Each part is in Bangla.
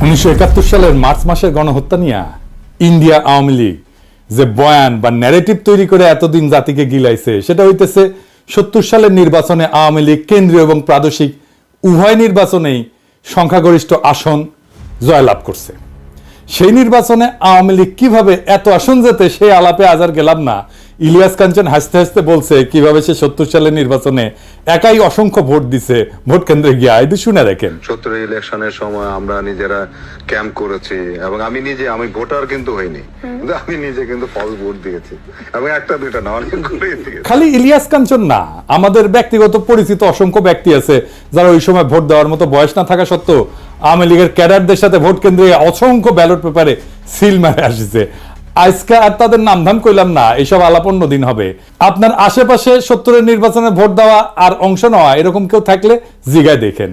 1971 সালের মার্চ মাসের গণহত্যা নিয়ে ইন্ডিয়া আওয়ামী লীগ যে বয়ান বা ন্যারেটিভ তৈরি করে এতদিন জাতিকে গিলাইছে সেটা হইতেছে 70 সালের নির্বাচনে আওয়ামী লীগ কেন্দ্রীয় এবং প্রাদেশিক উভয় নির্বাচনেই সংখ্যাগরিষ্ঠ আসন জয়লাভ করছে। সেই নির্বাচনে আওয়ামী লীগ কিভাবে এত আসন যেতে সেই আলাপে আজ আর গেলাম না। ইলিয়াস কাঞ্চন হাসতে হাসতে বলছে কিভাবে সে 70 সালের নির্বাচনে একাই অসংখ্য ভোট দিছে ভোট কেন্দ্রে গিয়ে। এই শুনে রাখেন। 70 ইলেকশনের সময় আমরা নিজেরা ক্যাম্প করেছি এবং আমি ভোটার কিন্তু হইনি, কিন্তু আমি নিজে কিন্তু ফলস ভোট দিয়েছি এবং একটা দুইটা না অনেকগুলোই দিয়েছি। খালি ইলিয়াস কাঞ্চন না, আমাদের ব্যক্তিগত পরিচিত অসংখ্য ব্যক্তি আছে যারা ওই সময় ভোট দেওয়ার মতো বয়স না থাকা সত্ত্বেও আওয়ামী লীগের ক্যাডারদের সাথে ভোট কেন্দ্রে অসংখ্য ব্যালট পেপারে সিল মারে আসছে। আজকে আর তাদের নামধাম কইলাম না, এইসব আলাপ অন্য দিন হবে। আপনার আশেপাশে 70-এর নির্বাচনে ভোট দেওয়া আর অংশ নেওয়া এরকম কেউ থাকলে জিগায় দেখেন।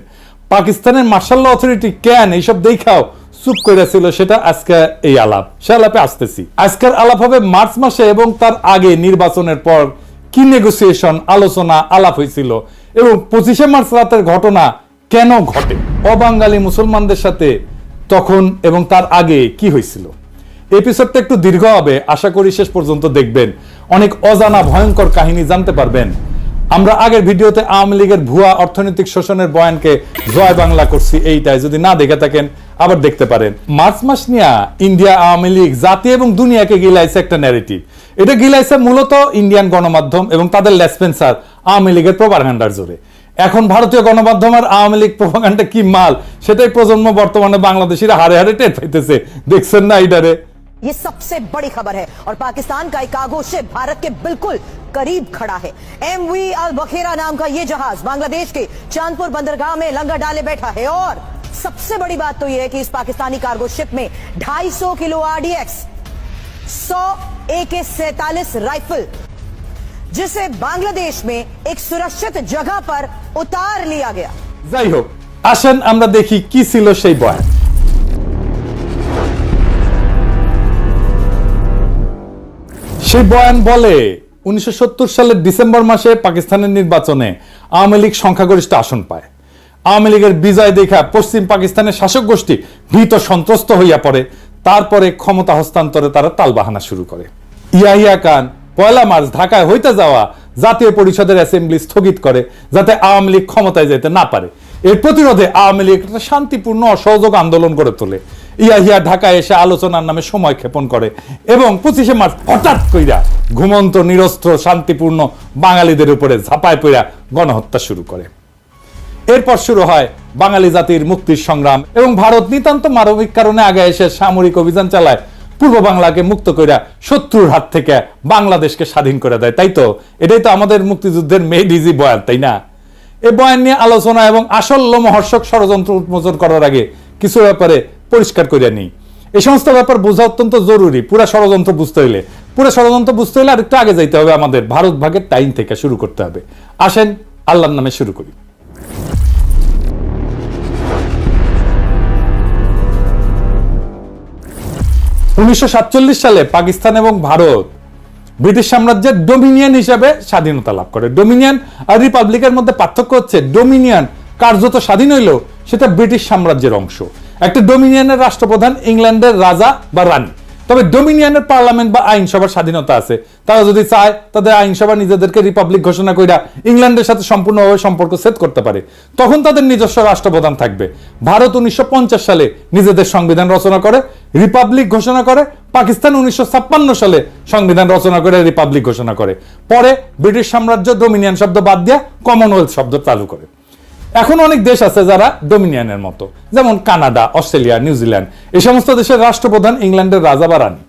পাকিস্তানের মার্শাল ল অথরিটি কেন এইসব দেখাও চুপ করে ছিল, সেটা আজকে এই আলাপ, সে আলাপে আসতেছি। আজকের আলাপ হবে মার্চ মাসে এবং তার আগে নির্বাচনের পর কি নেগোসিয়েশন, আলোচনা, আলাপ হয়েছিল এবং 25শে মার্চ রাতের ঘটনা কেন ঘটে, অবাঙালি মুসলমানদের সাথে তখন এবং তার আগে কি হয়েছিল। এপিসোডটা একটু দীর্ঘ হবে, আশা করি শেষ পর্যন্ত দেখবেন। অনেক অজানা ভয়ঙ্কর কাহিনী জানতে পারবেন। আমরা আগের ভিডিওতে আওয়ামী লীগের ভুয়া অর্থনৈতিক শোষণের বয়ানকে জয় বাংলা করছি, এইটাই যদি না দেখে থাকেন আবার দেখতে পারেন। মার্চ মাস নিয়ে ইন্ডিয়া আওয়ামী লীগ জাতি এবং দুনিয়াকে গিলাইছে একটা ন্যারেটিভ। এটা গিলাইছে মূলত ইন্ডিয়ান গণমাধ্যম এবং তাদের লেসপেন্সার আওয়ামী লীগের প্রোপাগান্ডার জোরে। এখন ভারতীয় গণমাধ্যম আর আওয়ামী লীগ প্রোপাগান্ডা কি মাল সেটাই প্রজন্ম বর্তমানে বাংলাদেশিরা হারে হারে টের পাইতেছে। দেখছেন না এইটারে? ये सबसे बड़ी खबर है और पाकिस्तान का एक कार्गो शिप भारत के बिल्कुल करीब खड़ा है। एमवी अल बखेरा नाम का ये जहाज बांग्लादेश के चांदपुर बंदरगाह में लंगर डाले बैठा है और सबसे बड़ी बात तो ये है कि इस पाकिस्तानी कार्गो शिप में 250 किलो आरडीएक्स, 100 AK-47 राइफल, जिसे बांग्लादेश में एक सुरक्षित जगह पर उतार लिया गया। যাই হোক, আসেন আমরা দেখি কি ছিল সেই বয়ান। সেই বয়ান বলে 1970 সালের ডিসেম্বর মাসে পাকিস্তানের নির্বাচনে আওয়ামী লীগ সংখ্যাগরিষ্ঠ আসন পায়। আওয়ামী লীগের বিজয় দেখা পশ্চিম পাকিস্তানের শাসক গোষ্ঠী ভীত সন্ত্রস্ত হইয়া পড়ে। তারপরে ক্ষমতা হস্তান্তরে তারা তালবাহানা শুরু করে। ইয়াহিয়া খান 1 মার্চ ঢাকায় হইতে যাওয়া জাতীয় পরিষদের অ্যাসেম্বলি স্থগিত করে যাতে আওয়ামী লীগ ক্ষমতায় যেতে না পারে। এর প্রতিরোধে আওয়ামী লীগ একটা শান্তিপূর্ণ অসহযোগ আন্দোলন গড়ে তোলে। ইয়াহিয়া ঢাকায় এসে আলোচনার নামে সময় ক্ষেপণ করে এবং 25শে মার্চ হঠাৎ কইরা ঘুমন্ত নিরস্ত্র শান্তিপূর্ণ বাঙালিদের উপরে ঝাঁপায় পড়া গণহত্যা শুরু করে। এরপর শুরু হয় বাঙালি জাতির মুক্তির সংগ্রাম এবং ভারত নিতান্ত মানবিক কারণে আগে এসে সামরিক অভিযান চালায়, পূর্ব বাংলাকে মুক্ত কইরা শত্রুর হাত থেকে বাংলাদেশকে স্বাধীন করে দেয়। তাই তো, এটাই তো আমাদের মুক্তিযুদ্ধের মেড ইজি বয়ান, তাই না? এই বয়ান নিয়ে আলোচনা এবং আসল লোমহর্ষক ষড়যন্ত্র উন্মোচন করার আগে কিছু ব্যাপারে পরিষ্কার করে নিই। এই সমস্ত ব্যাপার বোঝা অত্যন্ত জরুরি। পুরো ষড়যন্ত্র বুঝতে হলে আর একটু আগে যাইতে হবে, আমাদের ভারত ভাগের টাইম থেকে শুরু করতে হবে। আসেন আল্লাহর নামে শুরু করি। উনিশশো 1947 সালে পাকিস্তান এবং ভারত ব্রিটিশ সাম্রাজ্যের ডোমিনিয়ন হিসেবে স্বাধীনতা লাভ করে। ডোমিনিয়ন আর রিপাবলিকের মধ্যে পার্থক্য হচ্ছে ডোমিনিয়ন কার্যত স্বাধীন হইলেও সেটা ব্রিটিশ সাম্রাজ্যের অংশ। একটা ডোমিনিয়নের রাষ্ট্রপ্রধান ইংল্যান্ডের রাজা বা রানী, তবে ডোমিনিয়নের পার্লামেন্ট বা আইনসভার স্বাধীনতা আছে। তারা যদি চায় তাদের আইনসভা নিজেদেরকে রিপাবলিক ঘোষণা কইরা ইংল্যান্ডের সাথে সম্পূর্ণভাবে সম্পর্ক সেট করতে পারে, তখন তাদের নিজস্ব রাষ্ট্রপ্রধান থাকবে। ভারত 1950 সালে নিজেদের সংবিধান রচনা করে রিপাবলিক ঘোষণা করে। পাকিস্তান 1956 সালে সংবিধান রচনা করে রিপাবলিক ঘোষণা করে। পরে ব্রিটিশ সাম্রাজ্য ডোমিনিয়ন শব্দ বাদ দিয়ে কমনওয়েলথ শব্দ চালু করে। এখন অনেক দেশ আছে যারা ডোমিনিয়নের মতো, যেমন কানাডা, অস্ট্রেলিয়া, নিউজিল্যান্ড। এই সমস্ত দেশের রাষ্ট্রপ্রধান ইংল্যান্ডের রাজা বা রানী।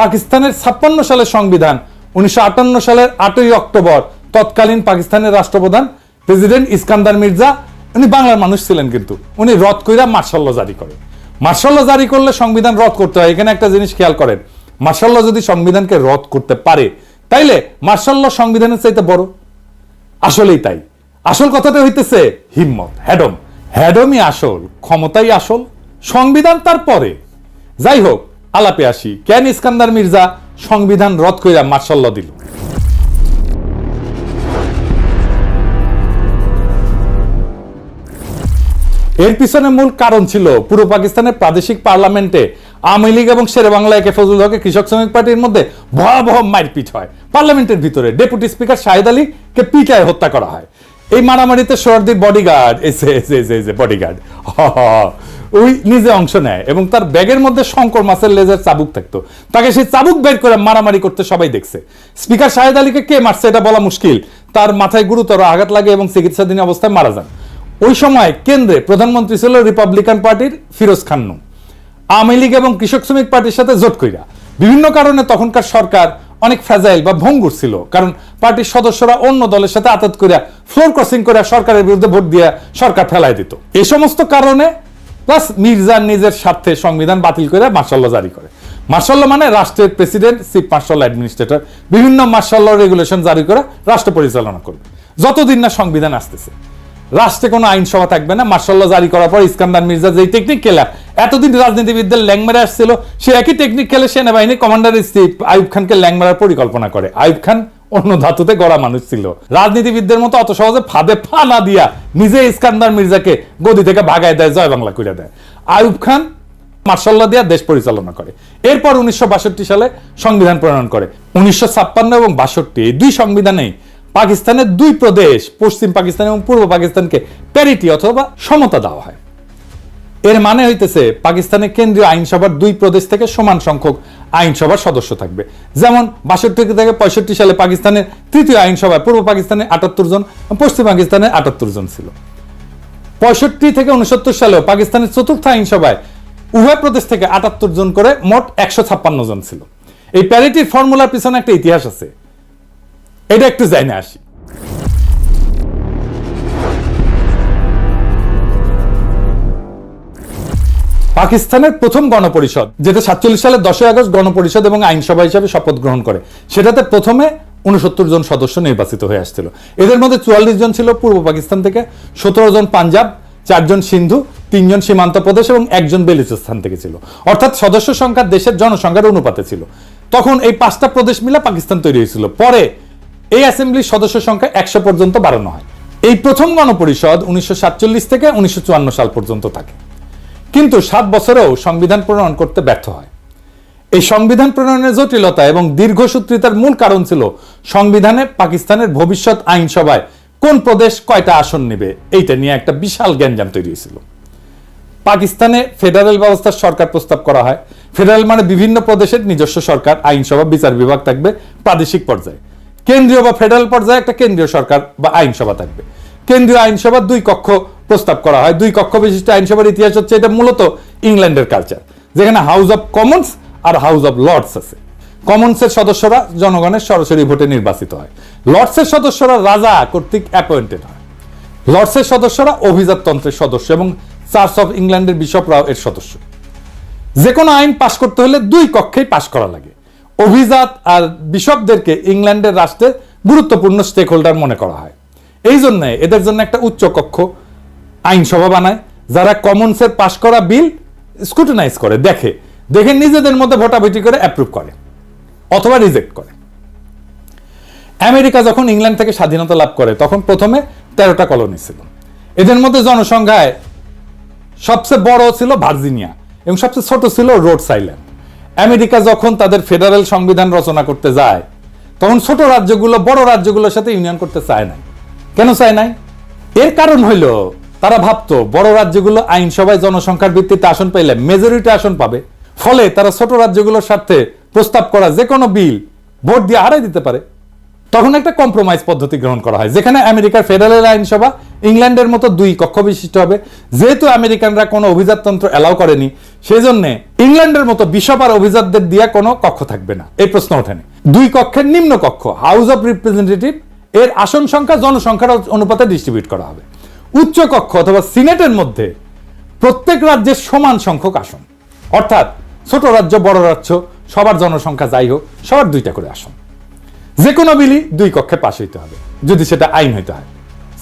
পাকিস্তানের 56 সালের সংবিধান 1958 সালের 8ই অক্টোবর তৎকালীন পাকিস্তানের রাষ্ট্রপ্রধান প্রেসিডেন্ট ইস্কান্দার মির্জা, উনি বাংলার মানুষ ছিলেন, কিন্তু উনি রদ কইরা মার্শাল ল জারি করে। মার্শাল ল জারি করলে সংবিধান রদ করতে হয়। এখানে একটা জিনিস খেয়াল করেন, মার্শাল ল যদি সংবিধানকে রদ করতে পারে তাইলে মার্শাল ল সংবিধানের চাইতে বড়। আসলেই তাই। আসল কথাটা হইতেছে হিম্মত, হ্যাডমই আসল, ক্ষমতাই আসল, সংবিধান তারপরে। যাই হোক, আলাপে আসি। কেন ইস্কান্দার মির্জা সংবিধান রদ কইরা মার্শাল ল দিল? এর পিছনে মূল কারণ ছিল পূর্ব পাকিস্তানের প্রাদেশিক পার্লামেন্টে আওয়ামী লীগ এবং শেরেবাংলা একে ফজলুল হকের কৃষক শ্রমিক পার্টির মধ্যে ভয়াবহ মারপিট হয়। পার্লামেন্টের ভিতরে ডেপুটি স্পিকার শাহিদ আলীকে পিটায় হত্যা করা হয়। এই মারামারিতে সোহরাওয়ার্দীর বডিগার্ড বডিগার্ড ওই নিজে অংশ নেয় এবং তার ব্যাগের মধ্যে শঙ্কর মাছের লেজের চাবুক থাকতো। তাকে সেই চাবুক বের করে মারামারি করতে সবাই দেখছে। স্পিকার শাহিদ আলীকে কে মারছে এটা বলা মুশকিল। তার মাথায় গুরুতর আঘাত লাগে এবং চিকিৎসাধীন অবস্থায় মারা যান। ওই সময় কেন্দ্রে প্রধানমন্ত্রী ছিল রিপাবলিকান পার্টির ফিরোজ খান নূন। আওয়ামী লীগ এবং কৃষক শ্রমিক পার্টির সাথে জোট কইরা বিভিন্ন কারণে তখনকার সরকার অনেক ফ্রাজাইল বা ভঙ্গুর ছিল, কারণ পার্টির সদস্যরা অন্য দলের সাথে আতাত করে ফ্লোর ক্রসিং করে সরকারের বিরুদ্ধে ভোট দিয়ে সরকার ফেলাই দিত। এই সমস্ত কারণে প্লাস মির্জা নিজের স্বার্থে সংবিধান বাতিল করে মার্শাল ল জারি করে। মার্শাল ল মানে রাষ্ট্রের প্রেসিডেন্ট, চিফ মার্শাল অ্যাডমিনিস্ট্রেটর বিভিন্ন মার্শাল ল রেগুলেশন জারি করে রাষ্ট্র পরিচালনা করবে যতদিন না সংবিধান আসতেছে। রাষ্ট্রে কোনো আইনসভা থাকবে না। মার্শাল ল জারি করার পর ইস্কান্দার মির্জা যেই টেকনিক খেলা এতদিন রাজনীতিবিদদের ল্যাং মেরে আসছিল, সে একই টেকনিক খেলে সেনাবাহিনী কমান্ডার ইন চিফ আইয়ুব খানকে ল্যাং মারার পরিকল্পনা করে। আইয়ুব খান অন্য ধাতুতে গড়া মানুষ ছিল, রাজনীতিবিদদের মতো অত সহজে ফাঁদে ফা না দিয়া নিজে ইস্কান্দার মির্জাকে গদি থেকে ভাগায় দেয়, জয় বাংলা করে দেয়। আইয়ুব খান মার্শাল ল দিয়া দেশ পরিচালনা করে। এরপর 1962 সালে সংবিধান প্রণয়ন করে। 1956 এবং 62 এই দুই সংবিধানেই পাকিস্তানের দুই প্রদেশ পশ্চিম পাকিস্তান এবং পূর্ব পাকিস্তানকে প্যারিটি অথবা সমতা দেওয়া হয়। এর মানে হইতেছে পাকিস্তানের কেন্দ্রীয় আইনসভার দুই প্রদেশ থেকে সমান সংখ্যক আইনসভার সদস্য থাকবে। যেমন 62 থেকে 65 সালে পাকিস্তানের তৃতীয় আইনসভায় পূর্ব পাকিস্তানে 78 জন, পশ্চিম পাকিস্তানে 78 জন ছিল। 65 থেকে 69 সালেও পাকিস্তানের চতুর্থ আইনসভায় উভয় প্রদেশ থেকে 78 জন করে মোট 156 জন ছিল। এই প্যারিটির ফর্মুলার পিছনে একটা ইতিহাস আছে, এটা একটু জানা আসি। পাকিস্তানের প্রথম গণপরিষদ, যেটা 47 সালের 10 আগস্ট গণপরিষদ এবং আইনসভা হিসাবে শপথ গ্রহণ করে, সেটাতে প্রথমে 69 জন সদস্য নির্বাচিত হয়ে আসছিল। এদের মধ্যে 44 জন ছিল পূর্ব পাকিস্তান থেকে, 17 জন পাঞ্জাব, 4 জন সিন্ধু, 3 জন সীমান্ত প্রদেশ এবং 1 জন বেলুচিস্তান থেকে ছিল। অর্থাৎ সদস্য সংখ্যা দেশের জনসংখ্যার অনুপাতে ছিল। তখন এই 5টা প্রদেশ মিলে পাকিস্তান তৈরি হয়েছিল। পরে এই অ্যাসেম্বলির সদস্য সংখ্যা 100 পর্যন্ত বাড়ানো হয়। এই প্রথম গণপরিষদ 1947 থেকে 1954 সাল পর্যন্ত থাকে, কিন্তু 7 বছরেও সংবিধান প্রণয়ন করতে ব্যর্থ হয়। এই সংবিধান প্রণয়নের জটিলতা এবং দীর্ঘসূত্রিতার মূল কারণ ছিল সংবিধানে পাকিস্তানের ভবিষ্যৎ আইনসভায় কোন প্রদেশ কয়টা আসন নেবে এইটা নিয়ে একটা বিশাল গ্যাঞ্জাম তৈরি হয়েছিল। পাকিস্তানে ফেডারেল ব্যবস্থার সরকার প্রস্তাব করা হয়। ফেডারেল মানে বিভিন্ন প্রদেশের নিজস্ব সরকার, আইনসভা, বিচার বিভাগ থাকবে প্রাদেশিক পর্যায়ে। কেন্দ্রীয় বা ফেডারেল পর্যায়ে একটা কেন্দ্রীয় সরকার বা আইনসভা থাকবে। কেন্দ্রীয় আইনসভা 2 কক্ষ প্রস্তাব করা হয়। 2 কক্ষ বিশিষ্ট আইনসভার ইতিহাস হচ্ছে, এটা মূলত ইংল্যান্ডের কালচার, যেখানে হাউস অব কমন্স আর হাউস অব লর্ডস আছে। কমন্সের সদস্যরা জনগণের সরাসরি ভোটে নির্বাচিত হয়। লর্ডসের সদস্যরা রাজা কর্তৃক অ্যাপয়েন্টেড হয়। লর্ডসের সদস্যরা অভিজাততন্ত্রের সদস্য এবং চার্চ অফ ইংল্যান্ডের বিশপরাও এর সদস্য। যে কোনো আইন পাশ করতে হলে 2 কক্ষেই পাশ করা লাগে। অভিজাত আর বিশপদেরকে ইংল্যান্ডের রাষ্ট্রের গুরুত্বপূর্ণ স্টেক হোল্ডার মনে করা হয়। এই জন্য এদের জন্য একটা উচ্চ কক্ষ আইনসভা বানায়, যারা কমন্সের পাশ করা বিল স্ক্রুটিনাইজ করে, দেখে নিজেদের মধ্যে ভোটাভুটি করে অ্যাপ্রুভ করে অথবা রিজেক্ট করে। আমেরিকা যখন ইংল্যান্ড থেকে স্বাধীনতা লাভ করে তখন প্রথমে 13টা কলোনি ছিল। এদের মধ্যে জনসংখ্যায় সবচেয়ে বড় ছিল ভার্জিনিয়া এবং সবচেয়ে ছোট ছিল রোডস আইল্যান্ড। আমেরিকা যখন তাদের ফেডারেল সংবিধান রচনা করতে যায় তখন ছোট রাজ্যগুলো বড় রাজ্যগুলোর সাথে ইউনিয়ন করতে চায় নাই। কেন চায় নাই? এর কারণ হইল তারা ভাবতো বড় রাজ্যগুলো আইনসভায় জনসংখ্যার ভিত্তিতে আসন পাইলে মেজরিটি আসন পাবে, ফলে তারা ছোট রাজ্যগুলোর সাথে প্রস্তাব করা যে কোনো বিল ভোট দিয়ে হারাই দিতে পারে। তখন একটা কম্প্রোমাইজ পদ্ধতি গ্রহণ করা হয়, যেখানে আমেরিকার ফেডারেল আইনসভা ইংল্যান্ডের মতো 2 কক্ষ বিশিষ্ট হবে। যেহেতু আমেরিকানরা কোনো অভিজাততন্ত্র এলাও করেনি, সেই জন্য ইংল্যান্ডের মতো বিশপ আর অভিজাতদের দিয়ে কোনো কক্ষ থাকবে না, এই প্রশ্ন ওঠেনি। 2 কক্ষের নিম্ন কক্ষ হাউস অব রিপ্রেজেন্টেটিভ এর আসন সংখ্যা জনসংখ্যার অনুপাতে ডিস্ট্রিবিউট করা হবে। উচ্চ কক্ষ অথবা সিনেটের মধ্যে প্রত্যেক রাজ্যের সমান সংখ্যক আসন, অর্থাৎ ছোট রাজ্য বড় রাজ্য সবার জনসংখ্যা যাই হোক সবার 2টা করে আসন। যে কোনো বিলই 2 কক্ষে পাশ হইতে হবে যদি সেটা আইন হইতে হয়।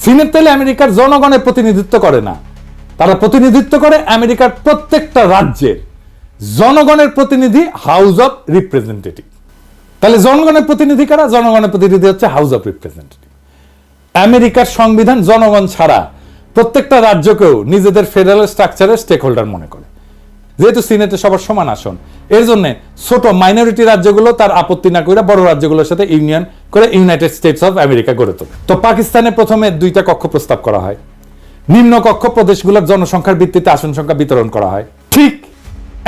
সিনেট তাহলে আমেরিকার জনগণের প্রতিনিধিত্ব করে না, তারা প্রতিনিধিত্ব করে আমেরিকার প্রত্যেকটা রাজ্যের জনগণের প্রতিনিধি হাউস অব রিপ্রেজেন্টেটিভ। তাহলে জনগণের প্রতিনিধি কারা? জনগণের প্রতিনিধি হচ্ছে হাউস অব রিপ্রেজেন্টেটিভ। আমেরিকার সংবিধান জনগণ ছাড়া প্রত্যেকটা রাজ্যকেও নিজেদের ফেডারেল স্ট্রাকচারের স্টেক হোল্ডার মনে করে। যেহেতু সিনেটে সবার সমান আসন, এর জন্য ছোট মাইনরিটি রাজ্যগুলো তার আপত্তি না করে বড় রাজ্যগুলোর সাথে ইউনিয়ন করে ইউনাইটেড স্টেটস অফ আমেরিকা গড়ে তোলে। তো পাকিস্তানে প্রথমে 2টা কক্ষ প্রস্তাব করা হয়। নিম্ন কক্ষ প্রদেশগুলোর জনসংখ্যার ভিত্তিতে আসন সংখ্যা বিতরণ করা হয়, ঠিক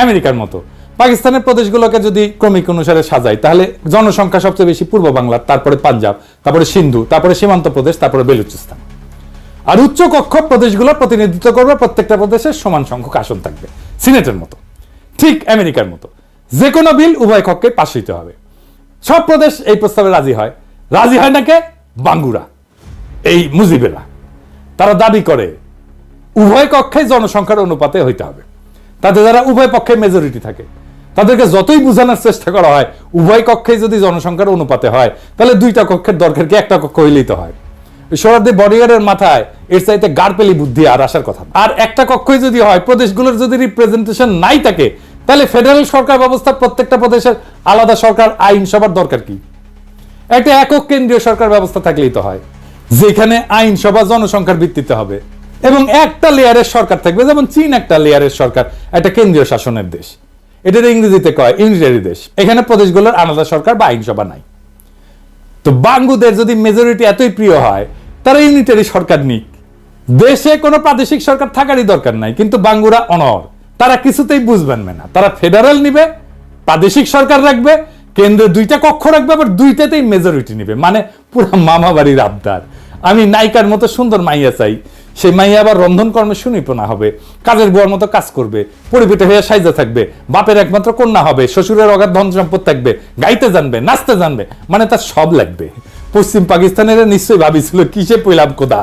আমেরিকার মতো। পাকিস্তানের প্রদেশগুলোকে যদি ক্রমিক অনুসারে সাজাই, তাহলে জনসংখ্যা সবচেয়ে বেশি পূর্ব বাংলার, তারপরে পাঞ্জাব, তারপরে সিন্ধু, তারপরে সীমান্ত প্রদেশ, তারপরে বেলুচিস্তান। আর উচ্চ কক্ষ প্রদেশগুলো প্রতিনিধিত্ব করবে, প্রত্যেকটা প্রদেশের সমান সংখ্যক আসন থাকবে, সিনেটের মতো, ঠিক আমেরিকার মতো। যে কোনো বিল উভয় কক্ষে পাশ হইতে হবে। সব প্রদেশ এই প্রস্তাবে রাজি হয়। রাজি হয় নাকি বাঙ্গুরা, এই মুজিবেরা। তারা দাবি করে উভয় কক্ষে জনসংখ্যার অনুপাতে হইতে হবে। তাতে যারা উভয় পক্ষে মেজরিটি থাকে, তাদেরকে যতই বোঝানোর চেষ্টা করা হয় উভয় কক্ষে যদি জনসংখ্যার অনুপাতে হয়, তাহলে 2টা কক্ষের দরকার কি, একটা কক্ষ হইলেই তো হয়। সোহরাওয়ার্দী বডিগার্ডের মাথায় এর চাইতে গাড়পেলি বুদ্ধি আর আসার কথা। আর একটা কক্ষই যদি হয়, প্রদেশগুলোর যদি রিপ্রেজেন্টেশন নাই থাকে, তাহলে ফেডারেল সরকার ব্যবস্থা, প্রত্যেকটা প্রদেশের আলাদা সরকার, আইনসভার দরকার কি? একটা একক কেন্দ্রীয় সরকার ব্যবস্থা থাকলেই তো হয়, যেখানে আইনসভা জনসংখ্যার ভিত্তিতে হবে এবং একটা লেয়ারের সরকার থাকবে। যেমন চীন একটা লেয়ারের সরকার, একটা কেন্দ্রীয় শাসনের দেশ, এটার ইংরেজিতে কয় ইউনিটারি দেশ। এখানে প্রদেশগুলোর আলাদা সরকার বা আইনসভা নাই। তো বাঙ্গুদের যদি মেজরিটি এতই প্রিয় হয়, তারা ইউনিটারি সরকার নিক, দেশে কোনো প্রাদেশিক সরকার থাকারই দরকার নাই। কিন্তু বাঙ্গুরা অনর, তারা কিছুতেই বুঝবেন না। তারা ফেডারেল নিবে, প্রাদেশিক সরকার রাখবে, কেন্দ্রে 2টা কক্ষ রাখবে, আবার 2টাতেই মেজরিটি নিবে। মানে পুরো মামা বাড়ির আবদার। আমি নায়িকার মতো সুন্দর মাইয়া চাই, সেই মাইয়া আবার রন্ধন কর্মে সুনিপুণা হবে, কাজের বুয়ার মতো কাজ করবে, পরিপিঠে হয়ে সাইজা থাকবে, বাপের একমাত্র কন্যা হবে, শ্বশুরের অগাধ ধন সম্পদ থাকবে, গাইতে জানবে, নাচতে জানবে, মানে তার সব লাগবে। পশ্চিম পাকিস্তানের নিশ্চয়ই ভাবিছিল কিসে পইলাম কোদা।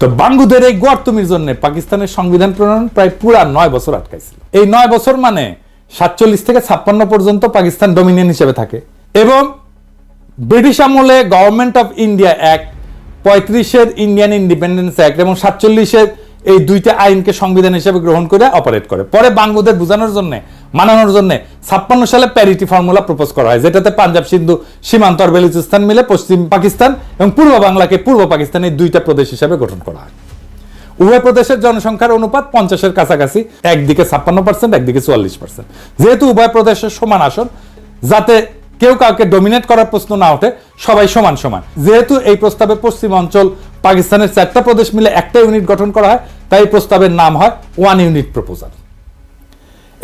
তো বাঙ্গুদের এই গর্তমির জন্য পাকিস্তানের সংবিধান প্রণয়ন প্রায় পুরা 9 বছর আটকাইছিল। এই 9 বছর মানে 47 থেকে 56 পর্যন্ত পাকিস্তান ডোমিনিয়ন হিসেবে থাকে। এবং ব্রিটিশ আমলে গভর্নমেন্ট অফ ইন্ডিয়া অ্যাক্ট, 35-এর ইন্ডিয়ান ইন্ডিপেন্ডেন্স অ্যাক্ট এবং 47-এর এই 2টা আইনকে সংবিধান হিসেবে গ্রহণ করে অপারেট করে। পরে বাঙ্গুদের বোঝানোর জন্য, মানানোর জন্য 56 সালে প্যারিটি ফর্মুলা প্রপোজ করা হয়, যেটাতে পাঞ্জাব, সিন্ধু, সীমান্ত আর বেলুচিস্তান মিলে পশ্চিম পাকিস্তান এবং পূর্ব বাংলাকে পূর্ব পাকিস্তানের 2টা প্রদেশ হিসেবে গঠন করা হয়। উভয় প্রদেশের জনসংখ্যার অনুপাত 50-এর কাছাকাছি, একদিকে 56%, একদিকে 44%। যেহেতু উভয় প্রদেশের সমান আসন, যাতে কেউ কাউকে ডমিনেট করার প্রশ্ন না ওঠে, সবাই সমান সমান। যেহেতু এই প্রস্তাবে পশ্চিম অঞ্চল পাকিস্তানের 4টা প্রদেশ মিলে একটা ইউনিট গঠন করা হয়, তাই এই প্রস্তাবের নাম হয় 1 ইউনিট প্রপোজাল।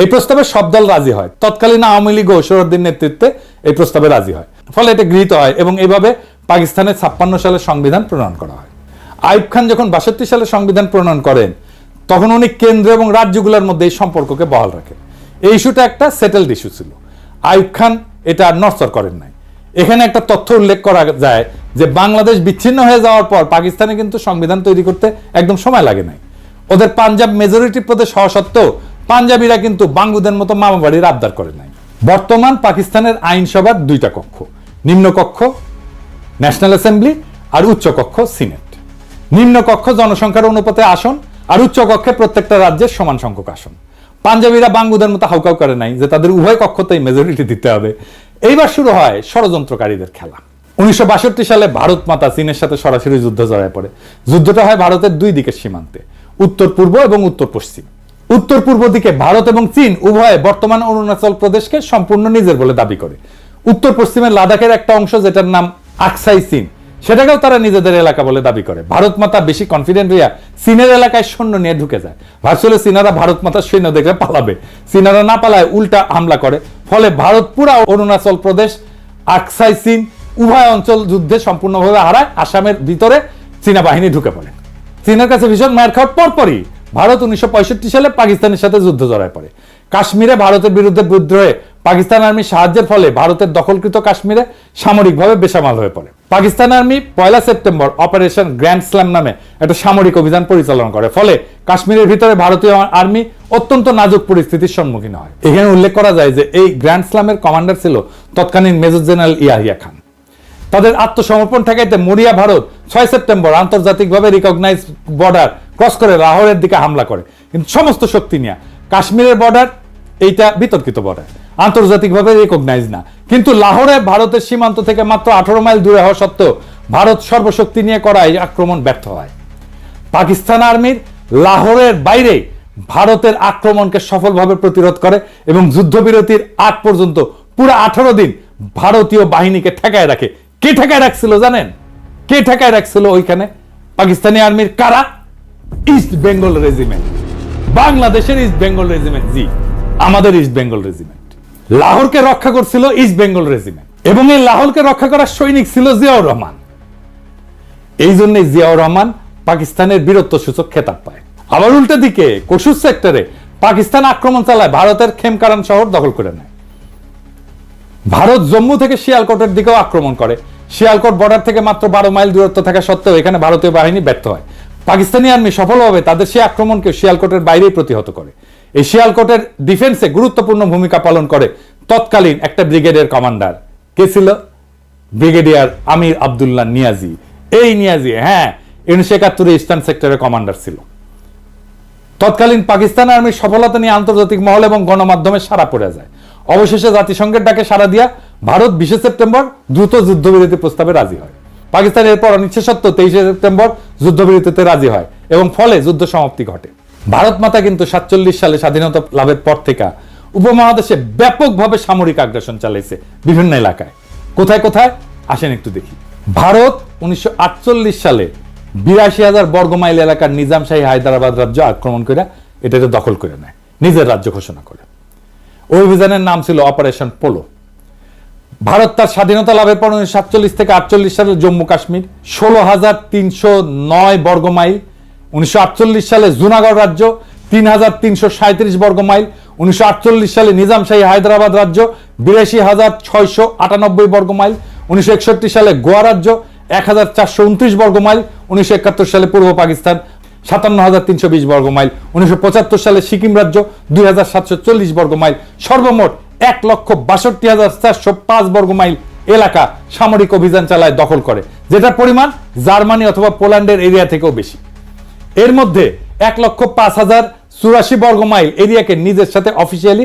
এই প্রস্তাবে সব দল রাজি হয়। তৎকালীন আওয়ামী লীগ ও সোহরাওয়ার্দীর নেতৃত্বে এই প্রস্তাবে রাজি হয়, ফলে এটা গৃহীত হয় এবং এভাবে পাকিস্তানের 56 সালে সংবিধান প্রণয়ন করা হয়। আইয়ুব খান যখন 62 সালে সংবিধান প্রণয়ন করেন, তখন উনি কেন্দ্র এবং রাজ্যগুলোর মধ্যে এই সম্পর্ককে বহাল রাখেন। এই ইস্যুটা একটা সেটেলড ইস্যু ছিল। আইয়ুব খান এটা আর নড়চড় করেন নাই। এখানে একটা তথ্য উল্লেখ করা যায় যে বাংলাদেশ বিচ্ছিন্ন হয়ে যাওয়ার পর পাকিস্তানে কিন্তু সংবিধান তৈরি করতে একদম সময় লাগে নাই। ওদের পাঞ্জাব মেজরিটি প্রদেশ হওয়া সত্ত্বেও পাঞ্জাবিরা কিন্তু বাঙ্গুদের মতো মামা বাড়ির আবদার করে নাই। বর্তমান পাকিস্তানের আইনসভার 2টা কক্ষ, নিম্ন কক্ষ ন্যাশনাল অ্যাসেম্বলি আর উচ্চ কক্ষ সিনেট। নিম্ন কক্ষ জনসংখ্যার অনুপাতে আসন, আর উচ্চ কক্ষে প্রত্যেকটা রাজ্যের সমান সংখ্যক আসন। পাঞ্জাবিরা বাঙ্গুদের মতো হাউকাউ করে নাই যে তাদের উভয় কক্ষতেই মেজরিটি দিতে হবে। এইবার শুরু হয় ষড়যন্ত্রকারীদের খেলা। 1962 সালে ভারত মাতা চীনের সাথে সরাসরি যুদ্ধ জড়ায় পড়ে। যুদ্ধটা হয় ভারতের 2 দিকের সীমান্তে, উত্তর পূর্ব এবং উত্তর পশ্চিম। উত্তর পূর্ব দিকে ভারত এবং চীন উভয়ে বর্তমান অরুণাচল প্রদেশকে সম্পূর্ণ নিজের বলে দাবি করে। উত্তর পশ্চিমে লাদাখের একটা অংশ, যেটার নাম আকসাই চীন, সেটাকেও তারা নিজেদের এলাকা বলে দাবি করে। ভারত মাতা বেশি কনফিডেন্ট হইয়া চীনের এলাকায় সৈন্য নিয়ে ঢুকে যায়। ভাবছিল চীনারা ভারত মাতার সৈন্য দেখে পালাবে, চীনারা না পালায় উল্টা হামলা করে। ফলে ভারত পুরা অরুণাচল প্রদেশ, আকসাই চীন উভয় অঞ্চল যুদ্ধে সম্পূর্ণভাবে হারায়। আসামের ভিতরে চীনা বাহিনী ঢুকে পড়ে। চীনের কাছে ভীষণ মার খাওয়ার পরপরই ভারত 1965 সালে পাকিস্তানের সাথে যুদ্ধ জড়ায় পড়ে। কাশ্মীরে ভারতের বিরুদ্ধে বিদ্রোহে পাকিস্তান আর্মি সাহায্যের ফলে ভারতের দখলকৃত কাশ্মীরে সামরিকভাবে বেসামাল হয়ে পড়ে। Pakistan army 1 September operation grand slam নামে একটা সামরিক অভিযান পরিচালনা করে। ফলে কাশ্মীরের ভিতরে ভারতীয় আর্মি অত্যন্ত নাজুক পরিস্থিতির সম্মুখীন হয়। এখানে উল্লেখ করা যায় যে এই গ্র্যান্ড স্ল্যামের কমান্ডার ছিল তৎকালীন মেজর জেনারেল ইয়াহিয়া খান। তাদের আত্মসমর্পণ ঠেকাইতে মরিয়া ভারত 6 সেপ্টেম্বর আন্তর্জাতিকভাবে রিকগনাইজ বর্ডার ক্রস করে লাহোরের দিকে হামলা করে। কিন্তু সমস্ত শক্তি নিয়ে কাশ্মীরের বর্ডার এইটা বিতর্কিত বর্ডার, আন্তর্জাতিকভাবে রিকগনাইজ না। কিন্তু লাহোরে ভারতের সীমান্ত থেকে মাত্র 18 মাইল দূরে হওয়া সত্ত্বেও ভারত সর্বশক্তি নিয়ে করা এই আক্রমণ ব্যর্থ হয়। পাকিস্তান আর্মির লাহোরের বাইরে ভারতের আক্রমণকে সফলভাবে প্রতিরোধ করে এবং যুদ্ধবিরতির আগ পর্যন্ত পুরো 18 দিন ভারতীয় বাহিনীকে ঠেকায় রাখে। কে ঠেকায় রাখছিল জানেন? কে ঠেকায় রাখছিল ওইখানে? পাকিস্তানি আর্মির কারা? ইস্ট বেঙ্গল রেজিমেন্ট, বাংলাদেশের ইস্ট বেঙ্গল রেজিমেন্ট। জি, আমাদের ইস্ট বেঙ্গল রেজিমেন্ট। লাহোরকে রক্ষা করছিল ইস্ট বেঙ্গল রেজিমেন্ট এবং এই লাহোরকে রক্ষা করার সৈনিক ছিল জিয়াউর রহমান। এই জন্য জিয়াউর রহমান পাকিস্তানের বীরত্ব সূচক খেতাব পায়। আবার উল্টো দিকে কসুর সেক্টরে পাকিস্তান আক্রমণ চালায়, ভারতের খেমকারান শহর দখল করে নেয়। ভারত জম্মু থেকে শিয়ালকোটের দিকেও আক্রমণ করে। শিয়ালকোট বর্ডার থেকে মাত্র 12 মাইল দূরত্ব থাকা সত্ত্বেও এখানে ভারতীয় বাহিনী ব্যর্থ হয়। পাকিস্তানি আর্মি সফলভাবে তাদের সেই আক্রমণকে শিয়ালকোটের বাইরেই প্রতিহত করে। এই শিয়ালকোটের ডিফেন্সে গুরুত্বপূর্ণ ভূমিকা পালন করে তৎকালীন একটা ব্রিগেডের কমান্ডার। কে ছিল? ব্রিগেডিয়ার আমির আব্দুল্লাহ নিয়াজি। এই নিয়াজি 1971 ইস্টার্ন সেক্টরের কমান্ডার ছিল। তৎকালীন পাকিস্তান আর্মির সফলতা নিয়ে আন্তর্জাতিক মহল এবং গণমাধ্যমে সাড়া পড়ে যায়। অবশেষে জাতিসংঘের ডাকে সাড়া দিয়া ভারত 20 সেপ্টেম্বর দ্রুত যুদ্ধবিরতি প্রস্তাবে রাজি হয়। পাকিস্তান এরপর অনিচ্ছা সত্ত্বেও 23 সেপ্টেম্বর যুদ্ধবিরতিতে রাজি হয় এবং ফলে যুদ্ধ সমাপ্তি ঘটে। ভারত মাতা কিন্তু 47 সালে স্বাধীনতা লাভের পর থেকে উপমহাদেশে ব্যাপকভাবে সামরিক আগ্রাসন চালাইছে বিভিন্ন এলাকায়। কোথায় কোথায় আসেন একটু দেখি। ভারত 1948 সালে 82,000 বর্গমাইল এলাকার নিজামশাহী হায়দ্রাবাদ রাজ্য আক্রমণ করে এটাকে দখল করে নেয়, নিজের রাজ্য ঘোষণা করে। ওই অভিযানের নাম ছিল অপারেশন পোলো। ভারত তার স্বাধীনতা লাভের পর 1947 থেকে 48 সালে জম্মু কাশ্মীর 16,309 বর্গমাইল, 1948 সালে জুনাগড় রাজ্য 3,337 বর্গমাইল, 1948 সালে নিজামশাহী হায়দ্রাবাদ রাজ্য 82,698 বর্গমাইল, 1961 সালে গোয়া রাজ্য 1,429 বর্গমাইল, 1971 সালে পূর্ব পাকিস্তান 57,320 বর্গমাইল, 1975 সালে সিকিম রাজ্য 2,740 বর্গমাইল, সর্বমোট 1,62,405 বর্গমাইল এলাকা সামরিক অভিযান চালায় দখল করে, যেটার পরিমাণ জার্মানি অথবা পোল্যান্ডের এরিয়া থেকেও বেশি। এর মধ্যে 1,05,084 বর্গমাইল এরিয়াকে নিজের সাথে অফিসিয়ালি